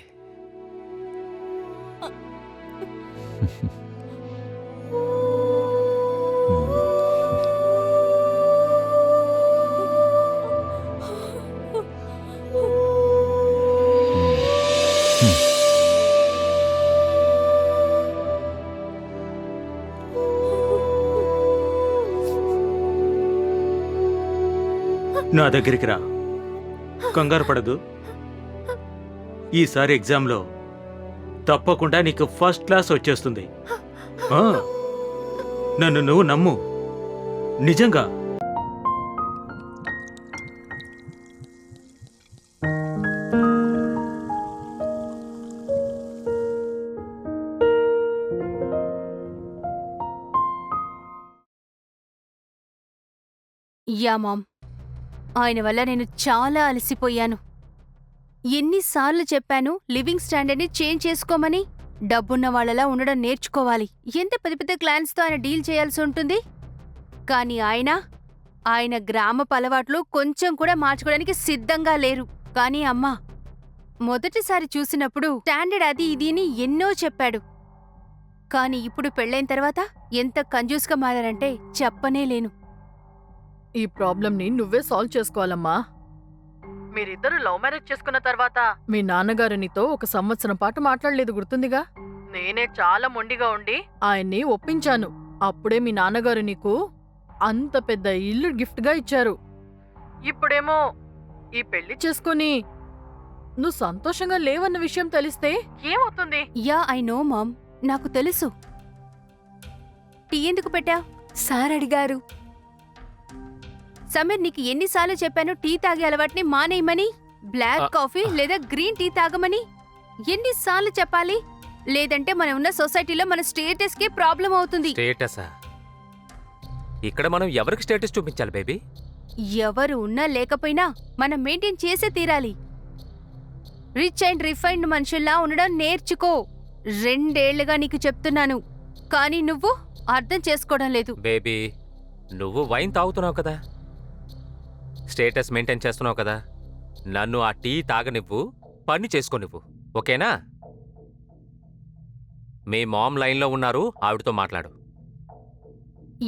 నా దగ్గరికి రా, కంగారు పడదు. ఈసారి ఎగ్జామ్లో తప్పకుండా నీకు ఫస్ట్ క్లాస్ వచ్చేస్తుంది. ఆ, నన్ను నువ్వు నమ్ము, నిజంగా. యా మామ్, ఆయన వల్ల నేను చాలా అలసిపోయాను. ఎన్నిసార్లు చెప్పాను లివింగ్ స్టాండర్డ్ని చేంజ్ చేసుకోమని? డబ్బున్న వాళ్ళలా ఉండడం నేర్చుకోవాలి. ఎంత పెద్ద పెద్ద క్లాన్స్తో ఆయన డీల్ చేయాల్సి ఉంటుంది. కానీ ఆయన గ్రామపు అలవాట్లు కొంచెం కూడా మార్చుకోవడానికి సిద్ధంగా లేరు. కానీ అమ్మా, మొదటిసారి చూసినప్పుడు స్టాండర్డ్ అది ఇది అని ఎన్నో చెప్పాడు. కానీ ఇప్పుడు పెళ్ళైన తర్వాత ఎంత కంజూస్గా మారారంటే చెప్పనే లేను. ఈ ప్రాబ్లంని నువ్వే సాల్వ్ చేసుకోవాలమ్మా. మీరిద్దరూ లవ్ మ్యారేజ్ చేసుకున్న తర్వాత మీ నాన్నగారు నీతో 1 సంవత్సరం పాటు మాట్లాడలేదు, గుర్తుందిగా? నేనే చాలా మొండిగా ఉండి ఆయన్ని ఒప్పించాను. అప్పుడే మీ నాన్నగారు నీకు అంత పెద్ద ఇల్లు గిఫ్ట్గా ఇచ్చారు. ఇప్పుడేమో ఈ పెళ్లి చేసుకుని నువ్వు సంతోషంగా లేవన్న విషయం తెలిస్తే ఏమవుతుంది? యా ఐ నో మామ్, నాకు తెలుసు. టీ ఎందుకు పెట్టా? సార్ అడిగారు. సమీర్, నీకు ఎన్నిసార్లు చెప్పాను టీ తాగే అలవాటుని మానేయమని? బ్లాక్ కాఫీ లేదా గ్రీన్ టీ తాగమని ఎన్నిసార్లు చెప్పాలి? లేదంటే మనం ఉన్న సొసైటీలో మన స్టేటస్ కి ప్రాబ్లం అవుతుంది. స్టేటసా? ఇక్కడ మనం ఎవరికి స్టేటస్ చూపించాలి బేబీ? ఎవరు ఉన్నా లేకపోయినా మనం మెయింటైన్ చేసే తీరాలి. రిచ్ అండ్ రిఫైన్డ్ మనుషుల్లా ఉండడం నేర్చుకో. 2 ఏళ్లుగా నీకు చెప్తున్నాను, కానీ నువ్వు అర్థం చేసుకోవడం లేదు. బేబీ, నువ్వు వైన్ తాగుతున్నావు కదా, స్టేటస్ మెయింటైన్ చేస్తున్నావు కదా. నన్ను ఆ టీ తాగనివ్వు, పని చేసుకోనివ్వు, ఓకేనా? మీ మామ్ లైన్లో ఉన్నారు, ఆవిడతో మాట్లాడు.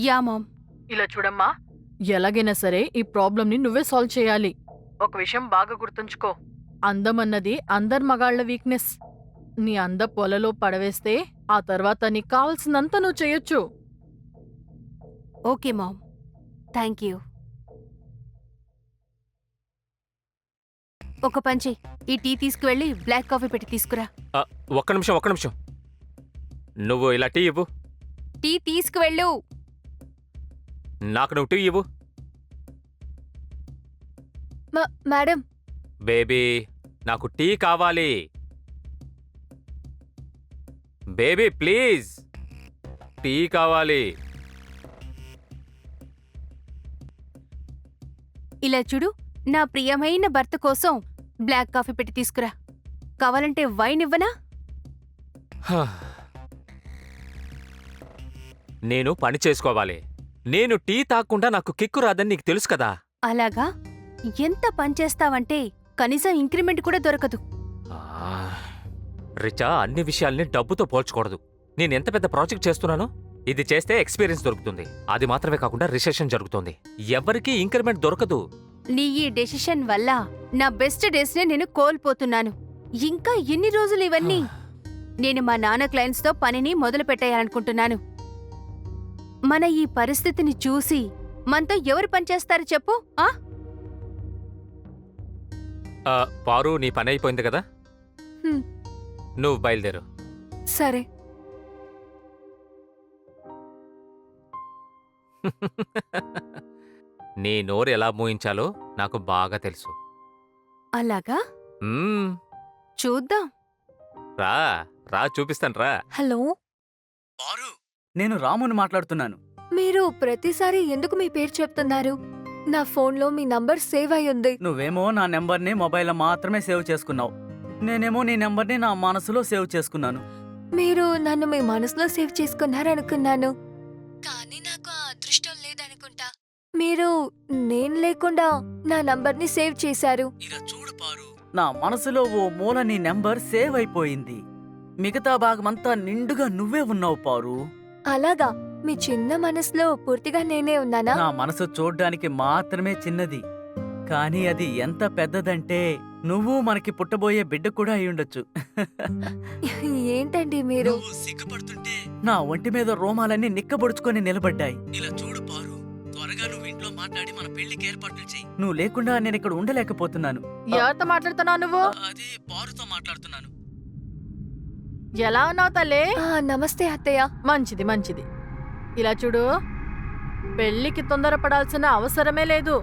Yeah ma'am. ఇలా చూడమ్మా, ఎలాగైనా సరే ఈ ప్రాబ్లంని నువ్వే సాల్వ్ చేయాలి. ఒక విషయం బాగా గుర్తుంచుకో, అందమన్నది అందరి మగాళ్ల వీక్నెస్. నీ అంద పొలలో పడవేస్తే ఆ తర్వాత నీకు కావాల్సిందంతా నువ్వు చేయొచ్చు. Okay ma'am, thank you. ఒక పంచి, ఈ టీ తీసుకువెళ్ళి బ్లాక్ కాఫీ పెట్టి తీసుకురా. ఒక్క నిమిషం. నువ్వు ఇలా టీ ఇవ్వు. టీ తీసుకువెళ్ళు. నాకు నువ్వు టీ ఇవ్వు. మేడం. బేబీ, నాకు టీ కావాలి. బేబీ ప్లీజ్, టీ కావాలి. ఇలా చూడు, నా ప్రియమైన భర్త కోసం బ్లాక్ కాఫీ పెట్టి తీసుకురా. కావాలంటే వైన్ ఇవ్వనా? నేను పని చేసుకోవాలి. నేను టీ తాగకుండా నాకు కిక్కు రాదని నీకు తెలుసు కదా. అలాగా? ఎంత పనిచేస్తావంటే కనీసం ఇంక్రిమెంట్ కూడా దొరకదు. రిచా, అన్ని విషయాల్ని డబ్బుతో పోల్చకూడదు. నేనెంత పెద్ద ప్రాజెక్ట్ చేస్తున్నానో, ఇది చేస్తే ఎక్స్పీరియన్స్ దొరుకుతుంది. అది మాత్రమే కాకుండా రిసెషన్ జరుగుతుంది, ఎవరికీ ఇంక్రిమెంట్ దొరకదు. నీ ఈ డెసిషన్ వల్ల నా బెస్ట్ డేస్ ని నేను కోల్పోతున్నాను. ఇంకా ఎన్ని రోజులు ఇవన్నీ? నేను మా నాన్న క్లయింట్స్తో పనిని మొదలు పెట్టేయాలనుకుంటున్నాను. మన ఈ పరిస్థితిని చూసి మనతో ఎవరు పనిచేస్తారు చెప్పు? పారు, నీ పని అయిపోయింది కదా, నువ్వు బయలుదేరు. సరే. నీ నోరు ఎలా మూయించాలో నాకు బాగా తెలుసు. అలాగా? చూద్దాం. రా చూపిస్తాను రా. హలో, నేను రాముని మాట్లాడుతున్నాను. మీరు ప్రతిసారి ఎందుకు మీ పేరు చెప్తున్నారు? నా ఫోన్లో మీ నంబర్ సేవ్ అయి ఉంది. నువ్వేమో నా నెంబర్ని మొబైల్లో మాత్రమే సేవ్ చేసుకున్నావు. నేనేమో నీ నెంబర్ని నా మనసులో సేవ్ చేసుకున్నాను. మీరు నన్ను మీ మనసులో సేవ్ చేసుకున్నారనుకున్నాను, కానీ నాకు ఆ అదృష్టం లేదనుకుంటా. మీరు నేను లేకుండా నా నంబర్ని సేవ్ చేశారు. ఇలా చూడు పారు, నా మనసులో ఓ మూల నీ నెంబర్ సేవ్ అయిపోయింది. మిగతా భాగమంతా నిండుగా నువ్వే ఉన్నావు పారు. అలాగా? మీ చిన్న మనసులో పూర్తిగా నేనే ఉన్నానా? నా మనసు చూడ్డానికి మాత్రమే చిన్నది, కానీ అది ఎంత పెద్దదంటే నువ్వు మనకి పుట్టబోయే బిడ్డ కూడా అయి ఉండొచ్చు. ఏంటండి మీరు? నువ్వు సిగ్గుపడుతుంటే నా ఒంటి మీద రోమాలన్నీ నిక్కబొడుచుకొని నిలబడ్డాయి. ఇలా చూడు పారు, త్వరగా నువ్వు ఇంట్లో మాట్లాడి మన పెళ్లికి ఏర్పాట్లు చెయ్యి. నువ్వు లేకుండా నేను ఇక్కడ ఉండలేకపోతున్నాను. ఎవరితో మాట్లాడుతున్నావు నువ్వు? అదే పారుతో మాట్లాడుతున్నాను. ఎలా ఉన్నావు తల్లి? నమస్తే అత్తయ్య. మంచిది మంచిది. ఇలా చూడు, పెళ్లికి తొందరపడాల్సిన అవసరమే లేదు.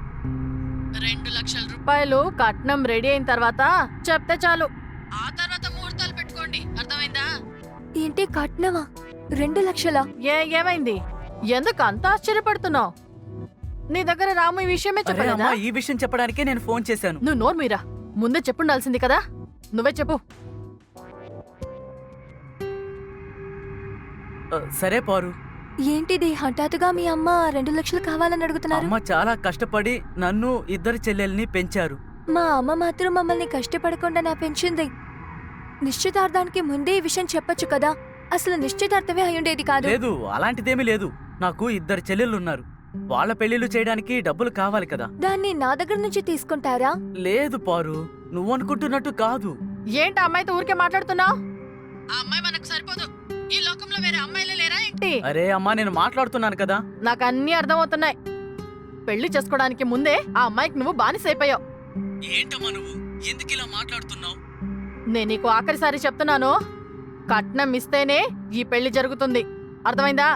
2 లక్షల రూపాయలు కట్నం రెడీ అయిన తర్వాత చెప్తే చాలు. ఆ తర్వాత ముహూర్తాలు పెట్టుకోండి, అర్థమైందా? ఏంటి కట్నమా? 2 లక్షలా? ఏమైంది? ఎందుకు అంత ఆశ్చర్యపడుతున్నావు? నీ దగ్గర రాము ఈ విషయమే అరే చెప్పలేదా? అమ్మా, ఈ విషయం చెప్పడానికే నేను ఫోన్ చేశాను. నువ్వు నోరు మీరా, ముందే చెప్పుండాల్సింది కదా. నువ్వే చెప్పు. సరే పారు. ఏంటిది హఠాత్తుగా మీ అమ్మ 2 లక్షలు కావాలని అడుగుతున్నారు? అమ్మ చాలా కష్టపడి నన్ను, ఇద్దరు చెల్లెల్ని పెంచారు. మా అమ్మ మాత్రం మమ్మల్ని కష్టపడకుండా నా పెంచింది. నిశ్చితార్థానికి ముందే ఈ విషయం చెప్పొచ్చు కదా. అసలు నిశ్చితార్థమే అయ్యుండేది కాదు. లేదు, అలాంటిదేమీ లేదు. నాకు 2 చెల్లెళ్ళున్నారు. వాళ్ళ పెళ్లిళ్ళు చేయడానికి డబ్బులు కావాలి కదా. దాన్ని నా దగ్గర నుంచి తీసుకుంటారా? లేదు పారు, నువ్వు అనుకుంటున్నట్టు కాదు. ఏంటి అమ్మాయితో ఊరికే మాట్లాడుతున్నావు? ఆ అమ్మాయి మనకు సరిపోదు. ఈ లోకంలో వేరే అమ్మాయిలే లేరా ఏంటి? అరే అమ్మా, నేను మాట్లాడుతున్నాను కదా. నాకు అన్నీ అర్థమవుతున్నాయి. పెళ్లి చేసుకోవడానికి ముందే ఆ అమ్మాయికి నువ్వు బానిసైపోయావు. ఏంటమ్మా నువ్వు ఎందుకు ఇలా మాట్లాడుతున్నావు? నేను నీకు ఆఖరిసారి చెప్తున్నాను, కట్నం ఇస్తేనే ఈ పెళ్లి జరుగుతుంది, అర్థమైందా?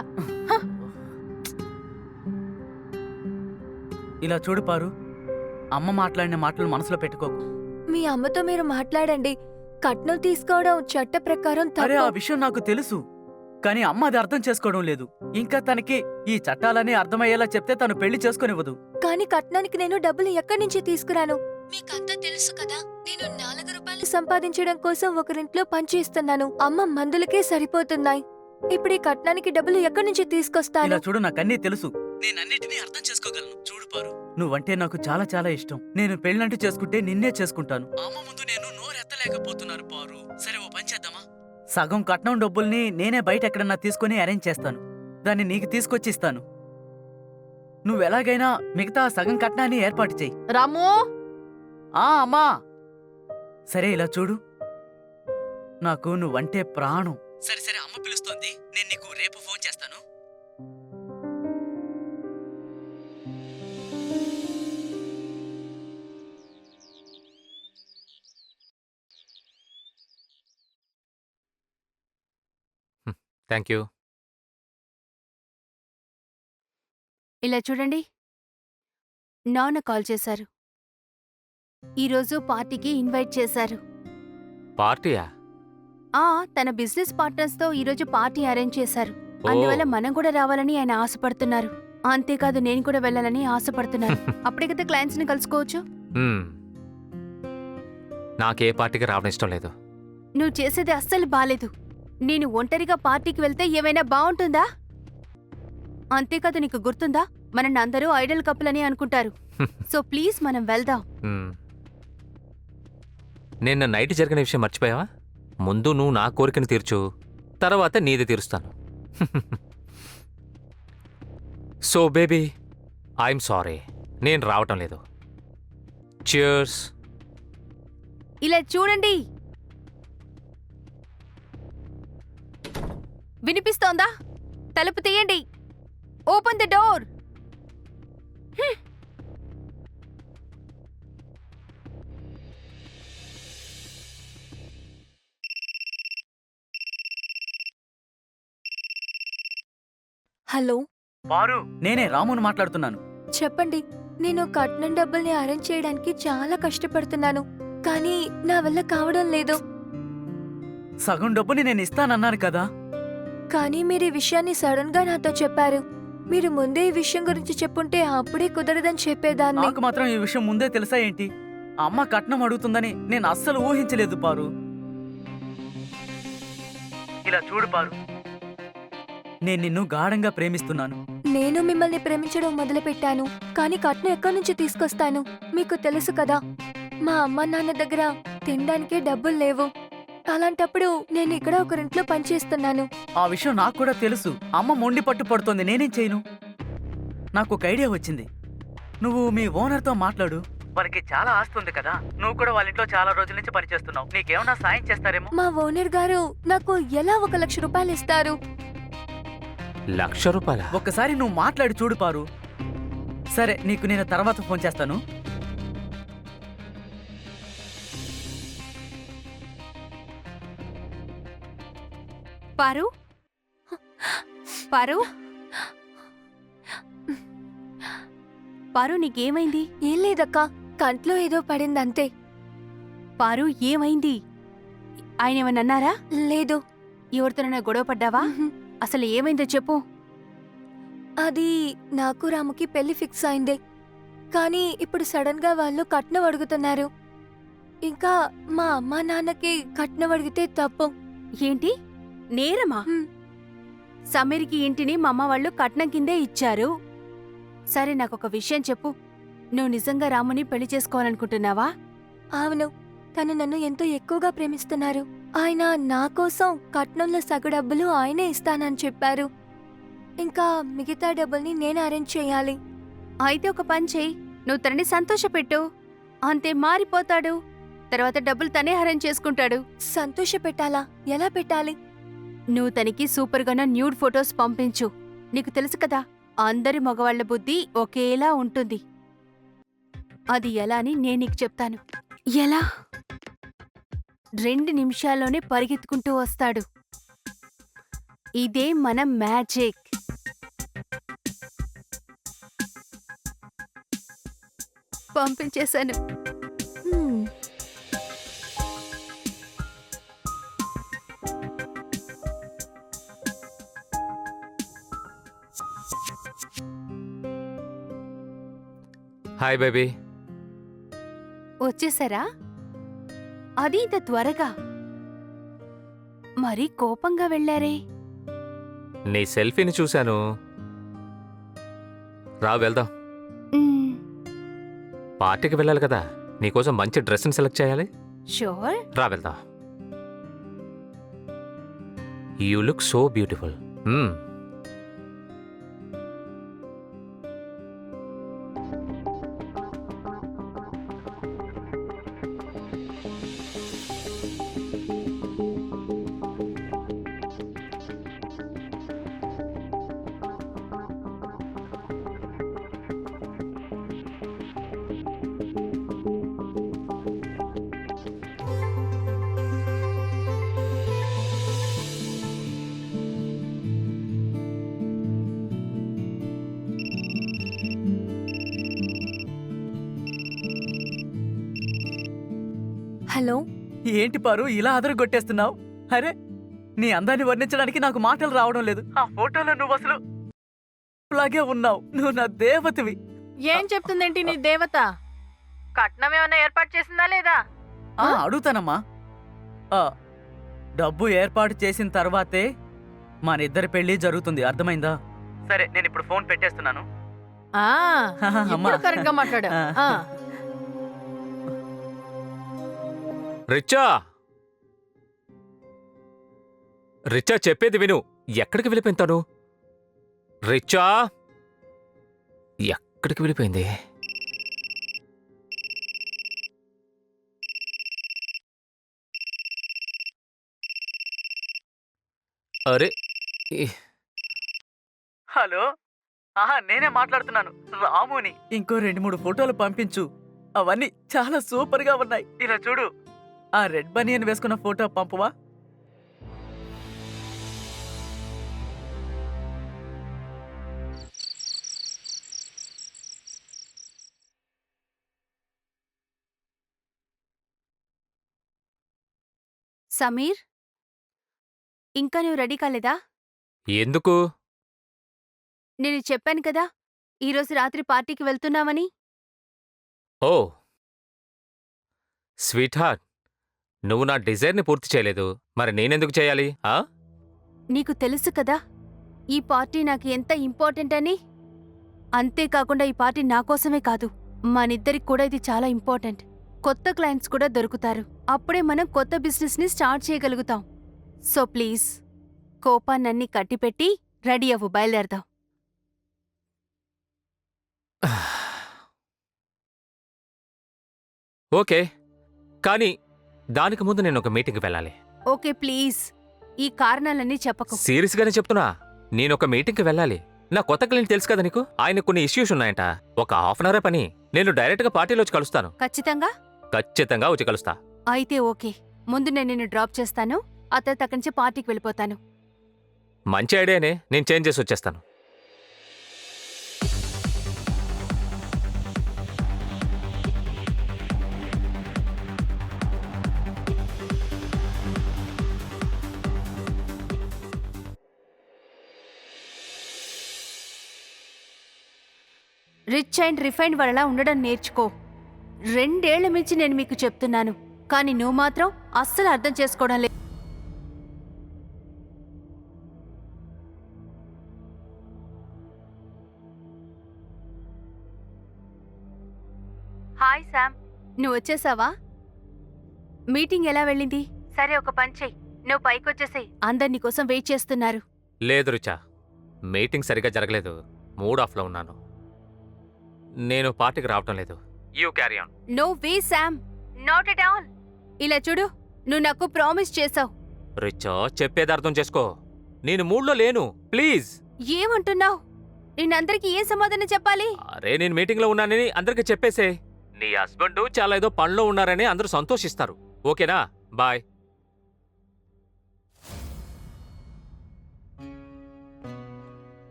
ఇలా చూడు పారు, అమ్మ మాట్లాడిన మాటలు మనసులో పెట్టుకోకు. మీ అమ్మతో మీరు మాట్లాడండి. కట్నం తీసుకోవడం చట్ట ప్రకారం అరే ఆ తప్పు. విషయం నాకు తెలుసు, కానీ అమ్మ అది అర్థం చేసుకోవడం లేదు. ఇంకా తనకి ఈ చట్టాలని అర్థమయ్యేలా చెప్తే తను పెళ్లి చేసుకునివ్వదు. కానీ కట్నానికి నేను డబ్బులు ఎక్కడి నుంచి తీసుకురాను? మీకంతా తెలుసు కదా. నేను 4 రూపాయలు సంపాదించడం కోసం ఒకరింట్లో పనిచేస్తున్నాను. అమ్మ మందులకే సరిపోతున్నాయి. ఇప్పుడు ఈ కట్నానికి డబ్బులు ఎక్కడి నుంచి తీసుకొస్తాను? ఇలా చూడు, నాకన్నీ తెలుసు. నేనన్నిటినీ అర్థం చేసుకోగలను. చూడు పారు, నువ్వంటే నాకు చాలా చాలా ఇష్టం. నేను పెళ్ళంటూ చేసుకుంటే నిన్నే చేసుకుంటాను. అమ్మ ముందు నేను నోరెత్తలేకపోతున్నాను పారు. సరే ఓ పని చేద్దామా? సగం కట్నం డబ్బుల్ని నేనే బయట ఎక్కడన్నా తీసుకుని అరేంజ్ చేస్తాను. దాన్ని నీకు తీసుకొచ్చి ఇస్తాను. నువ్వెలాగైనా మిగతా సగం కట్నాన్ని ఏర్పాటు చెయ్యి. రాము! అమ్మా. సరే ఇలా చూడు, నాకు నువ్వంటే ప్రాణం. సరే సరే, అమ్మ పిలుస్తోంది. నేను నీకు రేపు ఫోన్ చేస్తాను. Thank you. ఇలా చూడండి, నాన్న కాల్ చేశారు. ఈరోజు పార్టీకి ఇన్వైట్ చేశారు. పార్టీయా? తన బిజినెస్ పార్ట్నర్స్ తో ఈరోజు పార్టీ అరేంజ్ చేశారు. ఓ. అందువల్ల మనం కూడా రావాలని ఆయన ఆశపడుతున్నారు. అంతేకాదు నేను కూడా వెళ్ళాలని ఆశపడుతున్నారు. అప్పుడే కదా క్లయింట్స్ ని కలుసుకోవచ్చు. నాకే పార్టీకి రావడం ఇష్టం లేదు. నువ్వు చేసేది అస్సలు బాలేదు. నేను ఒంటరిగా పార్టీకి వెళ్తే ఏమైనా బాగుంటుందా? అంతేకాదు, నీకు గుర్తుందా, మన అందరూ ఐడల్ కపుల్ అని అనుకుంటారు. సో ప్లీజ్ మనం వెళ్దాం. నిన్న నైట్ జరిగిన విషయం మర్చిపోయావా? ముందు నువ్వు నా కోరికను తీర్చు, తర్వాత నీది తీరుస్తాను. సో బేబీ, ఐఎమ్ సారీ, నేను రావటం లేదు. చియర్స్. ఇలా చూడండి, వినిపిస్తోందా? తలుపు తీయండి. Open the door. హలో పారు, నేనే రామును మాట్లాడుతున్నాను. చెప్పండి. నేను కట్నం డబ్బుల్ని అరేంజ్ చేయడానికి చాలా కష్టపడుతున్నాను, కానీ నా వల్ల కావడం లేదు. సగం డబ్బుని నేను ఇస్తానన్నాను కదా. కానీ మీరు ఈ విషయాన్ని సడన్ గా నాతో చెప్పారు. మీరు ముందే ఈ విషయం గురించి చెప్పుంటే అప్పుడే కుదరదని చెప్పేదాన్ని. నాకు మాత్రం ఈ విషయం ముందే తెలుసా ఏంటి? అమ్మ కట్నం అడుగుతుందని నేను అస్సలు ఊహించలేదు పారు. ఇలా చూడు పారు, నేను నిన్ను గాఢంగా ప్రేమిస్తున్నాను. నేను మిమ్మల్ని ప్రేమించడం మొదలుపెట్టాను, కానీ కట్నం ఎక్కడి నుంచి తీసుకొస్తాను? మీకు తెలుసు కదా, మా అమ్మ నాన్న దగ్గర తినడానికే డబ్బులు లేవు. అలాంటప్పుడు నేను ఇక్కడ ఒకరింట్లో పనిచేస్తున్నాను. ఆ విషయం నాకు కూడా తెలుసు. అమ్మ మొండి పట్టు పడుతోంది, నేనేం చేయను. నాకు ఒక ఐడియా వచ్చింది. నువ్వు మీ ఓనర్తో మాట్లాడు. వారికి చాలా ఆస్తి ఉంది కదా, నువ్వు కూడా వాళ్ళ ఇంట్లో చాలా రోజుల నుంచి పనిచేస్తున్నావు, నీకేమన్నా సాయం చేస్తారేమో. మా ఓనర్ గారు నాకు ఎలా 1,00,000 రూపాయలు ఇస్తారు? ₹1,00,000? ఒక్కసారి నువ్వు మాట్లాడి చూడు పారు. సరే, నీకు నేను తర్వాత ఫోన్ చేస్తాను. పారు, పారు, పారు, నీకేమైంది? ఏం లేదక్కా, కంట్లో ఏదో పడిందంతే. పారు, ఏమైంది? ఆయన ఏమన్నారా? లేదు. ఎవరితోనైనా గొడవ పడ్డావా? అసలు ఏమైందో చెప్పు. అది నాకు రాముకి పెళ్లి ఫిక్స్ అయింది, కానీ ఇప్పుడు సడన్ గా వాళ్ళు కట్నం అడుగుతున్నారు. ఇంకా మా అమ్మా నాన్నకి కట్నం అడిగితే తప్పు. ఏంటి, నేరమా? సమీర్కి ఇంటిని మా అమ్మ వాళ్ళు కట్నం కిందే ఇచ్చారు. సరే, నాకొక విషయం చెప్పు. నువ్వు నిజంగా రాముని పెళ్లి చేసుకోవాలనుకుంటున్నావా? అవును, తను నన్ను ఎంతో ఎక్కువగా ప్రేమిస్తున్నారు. ఆయన నా కోసం కట్నంలో సగ డబ్బులు ఆయనే ఇస్తానని చెప్పారు. ఇంకా మిగతా డబ్బుల్ని నేను అరేంజ్ చేయాలి. అయితే ఒక పని చెయ్యి, నువ్వు తనని సంతోషపెట్టు, అంతే మారిపోతాడు. తర్వాత డబ్బులు తనే అరేంజ్ చేసుకుంటాడు. సంతోష పెట్టాలా? ఎలా పెట్టాలి? నువ్వు తనకి సూపర్గానో న్యూడ్ ఫొటోస్ పంపించు. నీకు తెలుసు కదా, అందరి మగవాళ్ల బుద్ధి ఒకేలా ఉంటుంది. అది ఎలా అని నేను నీకు చెప్తాను. ఎలా? 2 నిమిషాల్లోనే పరిగెత్తుకుంటూ వస్తాడు. ఇదే మన మ్యాజిక్. పంపించేశాను. Hi baby. వచ్చేసారా? అది ఇంత త్వరగా? మరీ కోపంగా వెళ్ళారే? నీ సెల్ఫీని చూశాను. రా వెళ్దాం. పార్టీకి వెళ్ళాలి కదా, నీకోసం మంచి డ్రెస్ని సెలెక్ట్ చేయాలి. షూర్. రా వెళ్దాం. You look so beautiful. Hello. ఏంటి పారు, ఇలా అదరగొట్టేస్తున్నావు? అరే, నీ అందాన్ని వర్ణించడానికి నాకు మాటలు రావడం లేదు. ఆ ఫోటోలో నువ్వు అసలు లాగే ఉన్నావు. నువ్వు నా దేవతవి. ఏం చెప్తుందేంటి నీ దేవత? కట్నం ఏమైనా ఏర్పాటు చేసిందా లేదా? అడుగుతానమ్మా. డబ్బు ఏర్పాటు చేసిన తర్వాతే మన ఇద్దరి పెళ్లి జరుగుతుంది, అర్థమైందా? సరే, నేను ఇప్పుడు ఫోన్ పెట్టేస్తున్నాను. ఇప్పుడు కరెక్ట్ గా మాట్లాడా. రిచ్చా, రిచ్చా చెప్పేది విను. ఎక్కడికి వెళ్ళిపోయింతాను? రిచ్చా ఎక్కడికి వెళ్ళిపోయింది? అరే, హలో, నేనే మాట్లాడుతున్నాను, రాముని. ఇంకో 2-3 ఫోటోలు పంపించు. అవన్నీ చాలా సూపర్ గా ఉన్నాయి. ఇలా చూడు, ఆ రెడ్ బనియన్ వేసుకున్న ఫోటో పంపువా? సమీర్, ఇంకా నువ్వు రెడీ కాలేదా? ఎందుకు? నేను చెప్పాను కదా, ఈరోజు రాత్రి పార్టీకి వెళ్తున్నామని. ఓ, స్వీట్ హార్ట్, నువ్వు నా డిజైర్ని పూర్తి చేయలేదు, మరి నేనెందుకు చేయాలి? నీకు తెలుసు కదా ఈ పార్టీ నాకు ఎంత ఇంపార్టెంట్ అని. అంతేకాకుండా ఈ పార్టీ నా కోసమే కాదు, మనిద్దరికి కూడా ఇది చాలా ఇంపార్టెంట్. కొత్త క్లయింట్స్ కూడా దొరుకుతారు. అప్పుడే మనం కొత్త బిజినెస్ని స్టార్ట్ చేయగలుగుతాం. సో ప్లీజ్ కోపాన్నన్నీ కట్టిపెట్టి రెడీ అవ్వు, బయలుదేరదాం. ఓకే, కానీ దానికి ముందు నేను ఒక మీటింగ్కి వెళ్ళాలి. ఓకే ప్లీజ్ ఈ కారణాలన్నీ చెప్పకు. సీరియస్గానే చెప్తున్నా, నేను ఒక మీటింగ్కి వెళ్ళాలి. నా కొత్త క్లయింట్ తెలుసు కదా నీకు, ఆయన కొన్ని ఇష్యూస్ ఉన్నాయంట. ఒక హాఫ్ అన్ అవర్ పని. నేను డైరెక్ట్గా పార్టీలో వచ్చి కలుస్తాను. ఖచ్చితంగా వచ్చి కలుస్తా. అయితే ఓకే, ముందు నేను నిన్ను డ్రాప్ చేస్తాను, ఆ తర్వాత అక్కడి నుంచి పార్టీకి వెళ్ళిపోతాను. మంచి ఐడియానే, నేను చేంజ్ చేసి వచ్చేస్తాను. రిచ్ అండ్ రిఫైన్డ్ వల్ల ఉండడం నేర్చుకో. 2 ఏళ్ల మించి నేను మీకు చెప్తున్నాను, కానీ నువ్వు మాత్రం అస్సలు అర్థం చేసుకోవడం లేదు. హాయ్ శామ్, నువ్వు వచ్చేసావా? మీటింగ్ ఎలా వెళ్ళింది? సరే ఒక పని చెయ్యి, నువ్వు పైకొచ్చేసేయ్, అందరు నీకోసం వెయిట్ చేస్తున్నారు. లేదు రుచా, మీటింగ్ సరిగ్గా జరగలేదు, మూడ్ ఆఫ్లో ఉన్నాను. నేను పార్టీకి రావటం లేదు. You carry on. No way Sam, not at all. ఇలా చూడు, నువ్వు నాకు ప్రామిస్ చేసావు. రిచా, చెప్పేది అర్థం చేసుకో, నేను మూడ్లో లేను, ప్లీజ్. ఏమంటున్నావు? నేనందరికీ ఏం సమాధానం చెప్పాలి? అరే, నేను మీటింగ్లో ఉన్నానని అందరికీ చెప్పేసే. నీ హస్బెండ్ చాలా ఏదో పనిలో ఉన్నారని అందరూ సంతోషిస్తారు. ఓకేనా? బాయ్.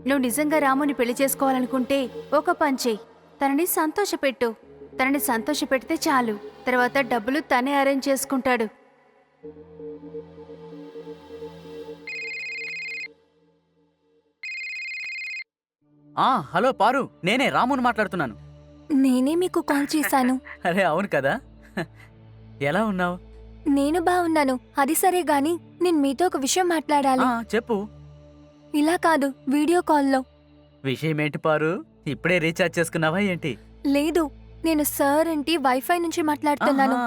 నువ్వు నిజంగా రాముని పెళ్లి చేసుకోవాలనుకుంటే ఒక పని చెయ్యి, తనని సంతోషపెట్టు. తనని సంతోషపెడితే చాలు, తర్వాత డబ్బులు తనే అరేంజ్ చేసుకుంటాడు. హలో పారు, నేనే రాముని మాట్లాడుతున్నాను. నేనే మీకు కాల్ చేశాను. అరే అవును కదా, ఎలా ఉన్నావు? నేను బాగున్నాను. అది సరే గాని నేను మీతో ఒక విషయం మాట్లాడాలి. చెప్పు. ఇలా కాదు, వీడియో కాల్లో. విషయం ఏంటి పారు, ఇప్పుడే రీఛార్జ్ చేసుకున్నావా ఏంటి? లేదు, నేను సార్ ఇంటి వైఫై నుంచి మాట్లాడుతున్నాను.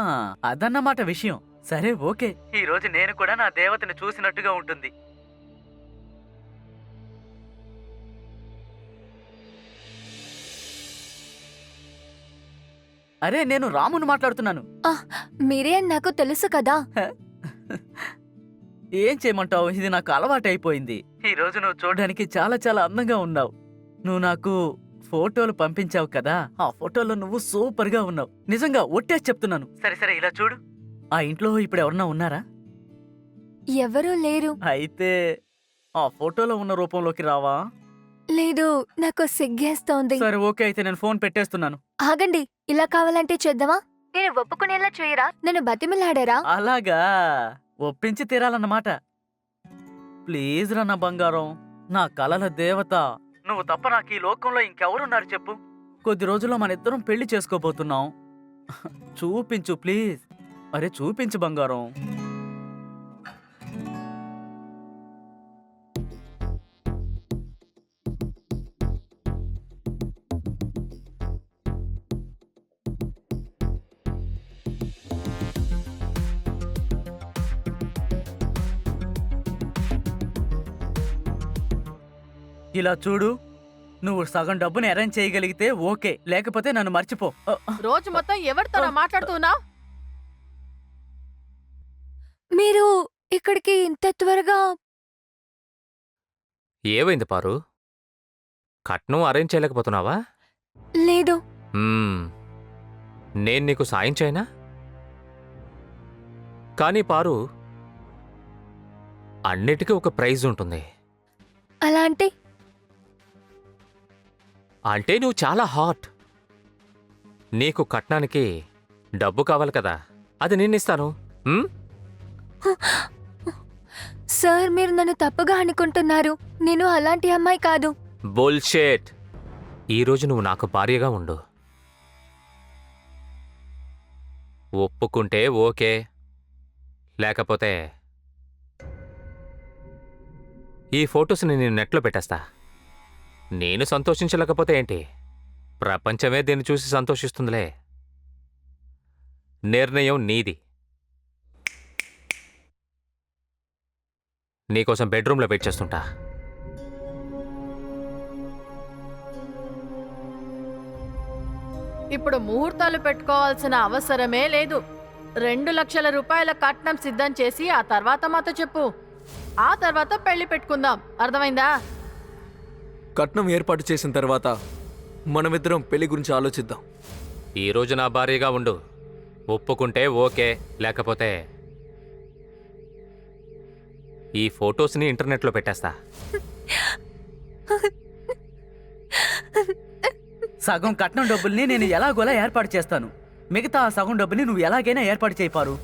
అదన్నమాట విషయం. సరే ఓకే, ఈ రోజు నేను కూడా నా దేవతని చూసినట్టుగా ఉంటుంది. అరే నేను రాముని మాట్లాడుతున్నాను. మీరే అని నాకు తెలుసు కదా. ఏం చేయమంటావు, ఇది నాకు అలవాటైపోయింది. ఈ రోజు నువ్వు చూడడానికి చాలా చాలా అందంగా ఉన్నావు. నువ్వు నాకు ఫోటోలు పంపించావు కదా, ఆ ఫోటోలో నువ్వు సూపర్ గా ఉన్నావు. నిజంగా ఒట్టేసి చెప్తున్నాను. సరే సరే ఇలా చూడు, ఆ ఇంట్లో ఇప్పుడు ఎవరన్నా ఉన్నారా? ఎవరూ లేరు. అయితే ఆ ఫోటోలో ఉన్న రూపంలోకి రావా? లేదు, నాకు సిగ్గేస్తోంది. సరే ఓకే, అయితే నేను ఫోన్ పెట్టేస్తున్నాను. ఆగండి, ఇలా కావాలంటే చేద్దామా? నేను ఒప్పుకునేలా చేయరా? నన్ను బతిమిలాడారా? అలాగా, ఒప్పించి తీరాలన్నమాట. ప్లీజ్ రా నా బంగారం, నా కలల దేవత, నువ్వు తప్ప నాకు ఈ లోకంలో ఇంకెవరున్నారు చెప్పు? కొద్ది రోజుల్లో మన ఇద్దరం పెళ్లి చేసుకోబోతున్నాం. చూపించు ప్లీజ్. అరే చూపించు బంగారం. ఇలా చూడు, నువ్వు సగం డబ్బుని అరేంజ్ చేయగలిగితే ఓకే, లేకపోతే నన్ను మర్చిపో. రోజు మొత్తం ఎవరితో మాట్లాడుతున్నావు? మీరు ఇక్కడికి ఇంత త్వరగా? ఏమైంది పారు, కట్నం అరేంజ్ చేయలేకపోతున్నావా? లేదు. నేను నీకు సాయం చేయనా? కానీ పారు, అన్నిటికీ ఒక ప్రైజ్ ఉంటుంది. అలా అంటే నువ్వు చాలా హాట్. నీకు కట్నానికి డబ్బు కావాలి కదా, అది నేనిస్తాను. ఉమ్? సార్ మీరు నన్ను తప్పుగా అనుకుంటున్నారు. నేను అలాంటి అమ్మాయి కాదు. బుల్షిట్. ఈరోజు నువ్వు నాకు భార్యగా ఉండు. ఒప్పుకుంటే ఓకే, లేకపోతే ఈ ఫొటోస్ని నేను నెట్లో పెట్టేస్తా. నేను సంతోషించలేకపోతే ఏంటి, ప్రపంచమే దీన్ని చూసి సంతోషిస్తుందిలే. నిర్ణయం నీది. నీకోసం బెడ్రూమ్లో వెయిట్ చేస్తుంటా. ఇప్పుడు ముహూర్తాలు పెట్టుకోవాల్సిన అవసరమే లేదు. 2 లక్షల రూపాయల కట్నం సిద్ధం చేసి ఆ తర్వాత మాతో చెప్పు. ఆ తర్వాత పెళ్లి పెట్టుకుందాం. అర్థమైందా? కట్నం ఏర్పాటు చేసిన తర్వాత మనమిద్దరం పెళ్లి గురించి ఆలోచిద్దాం. ఈరోజు నా భార్యగా ఉండు. ఒప్పుకుంటే ఓకే, లేకపోతే ఈ ఫొటోస్ని ఇంటర్నెట్లో పెట్టేస్తా. సగం కట్నం డబ్బుల్ని నేను ఎలాగోలా ఏర్పాటు చేస్తాను. మిగతా ఆ సగం డబ్బుని నువ్వు ఎలాగైనా ఏర్పాటు చేయిపారు.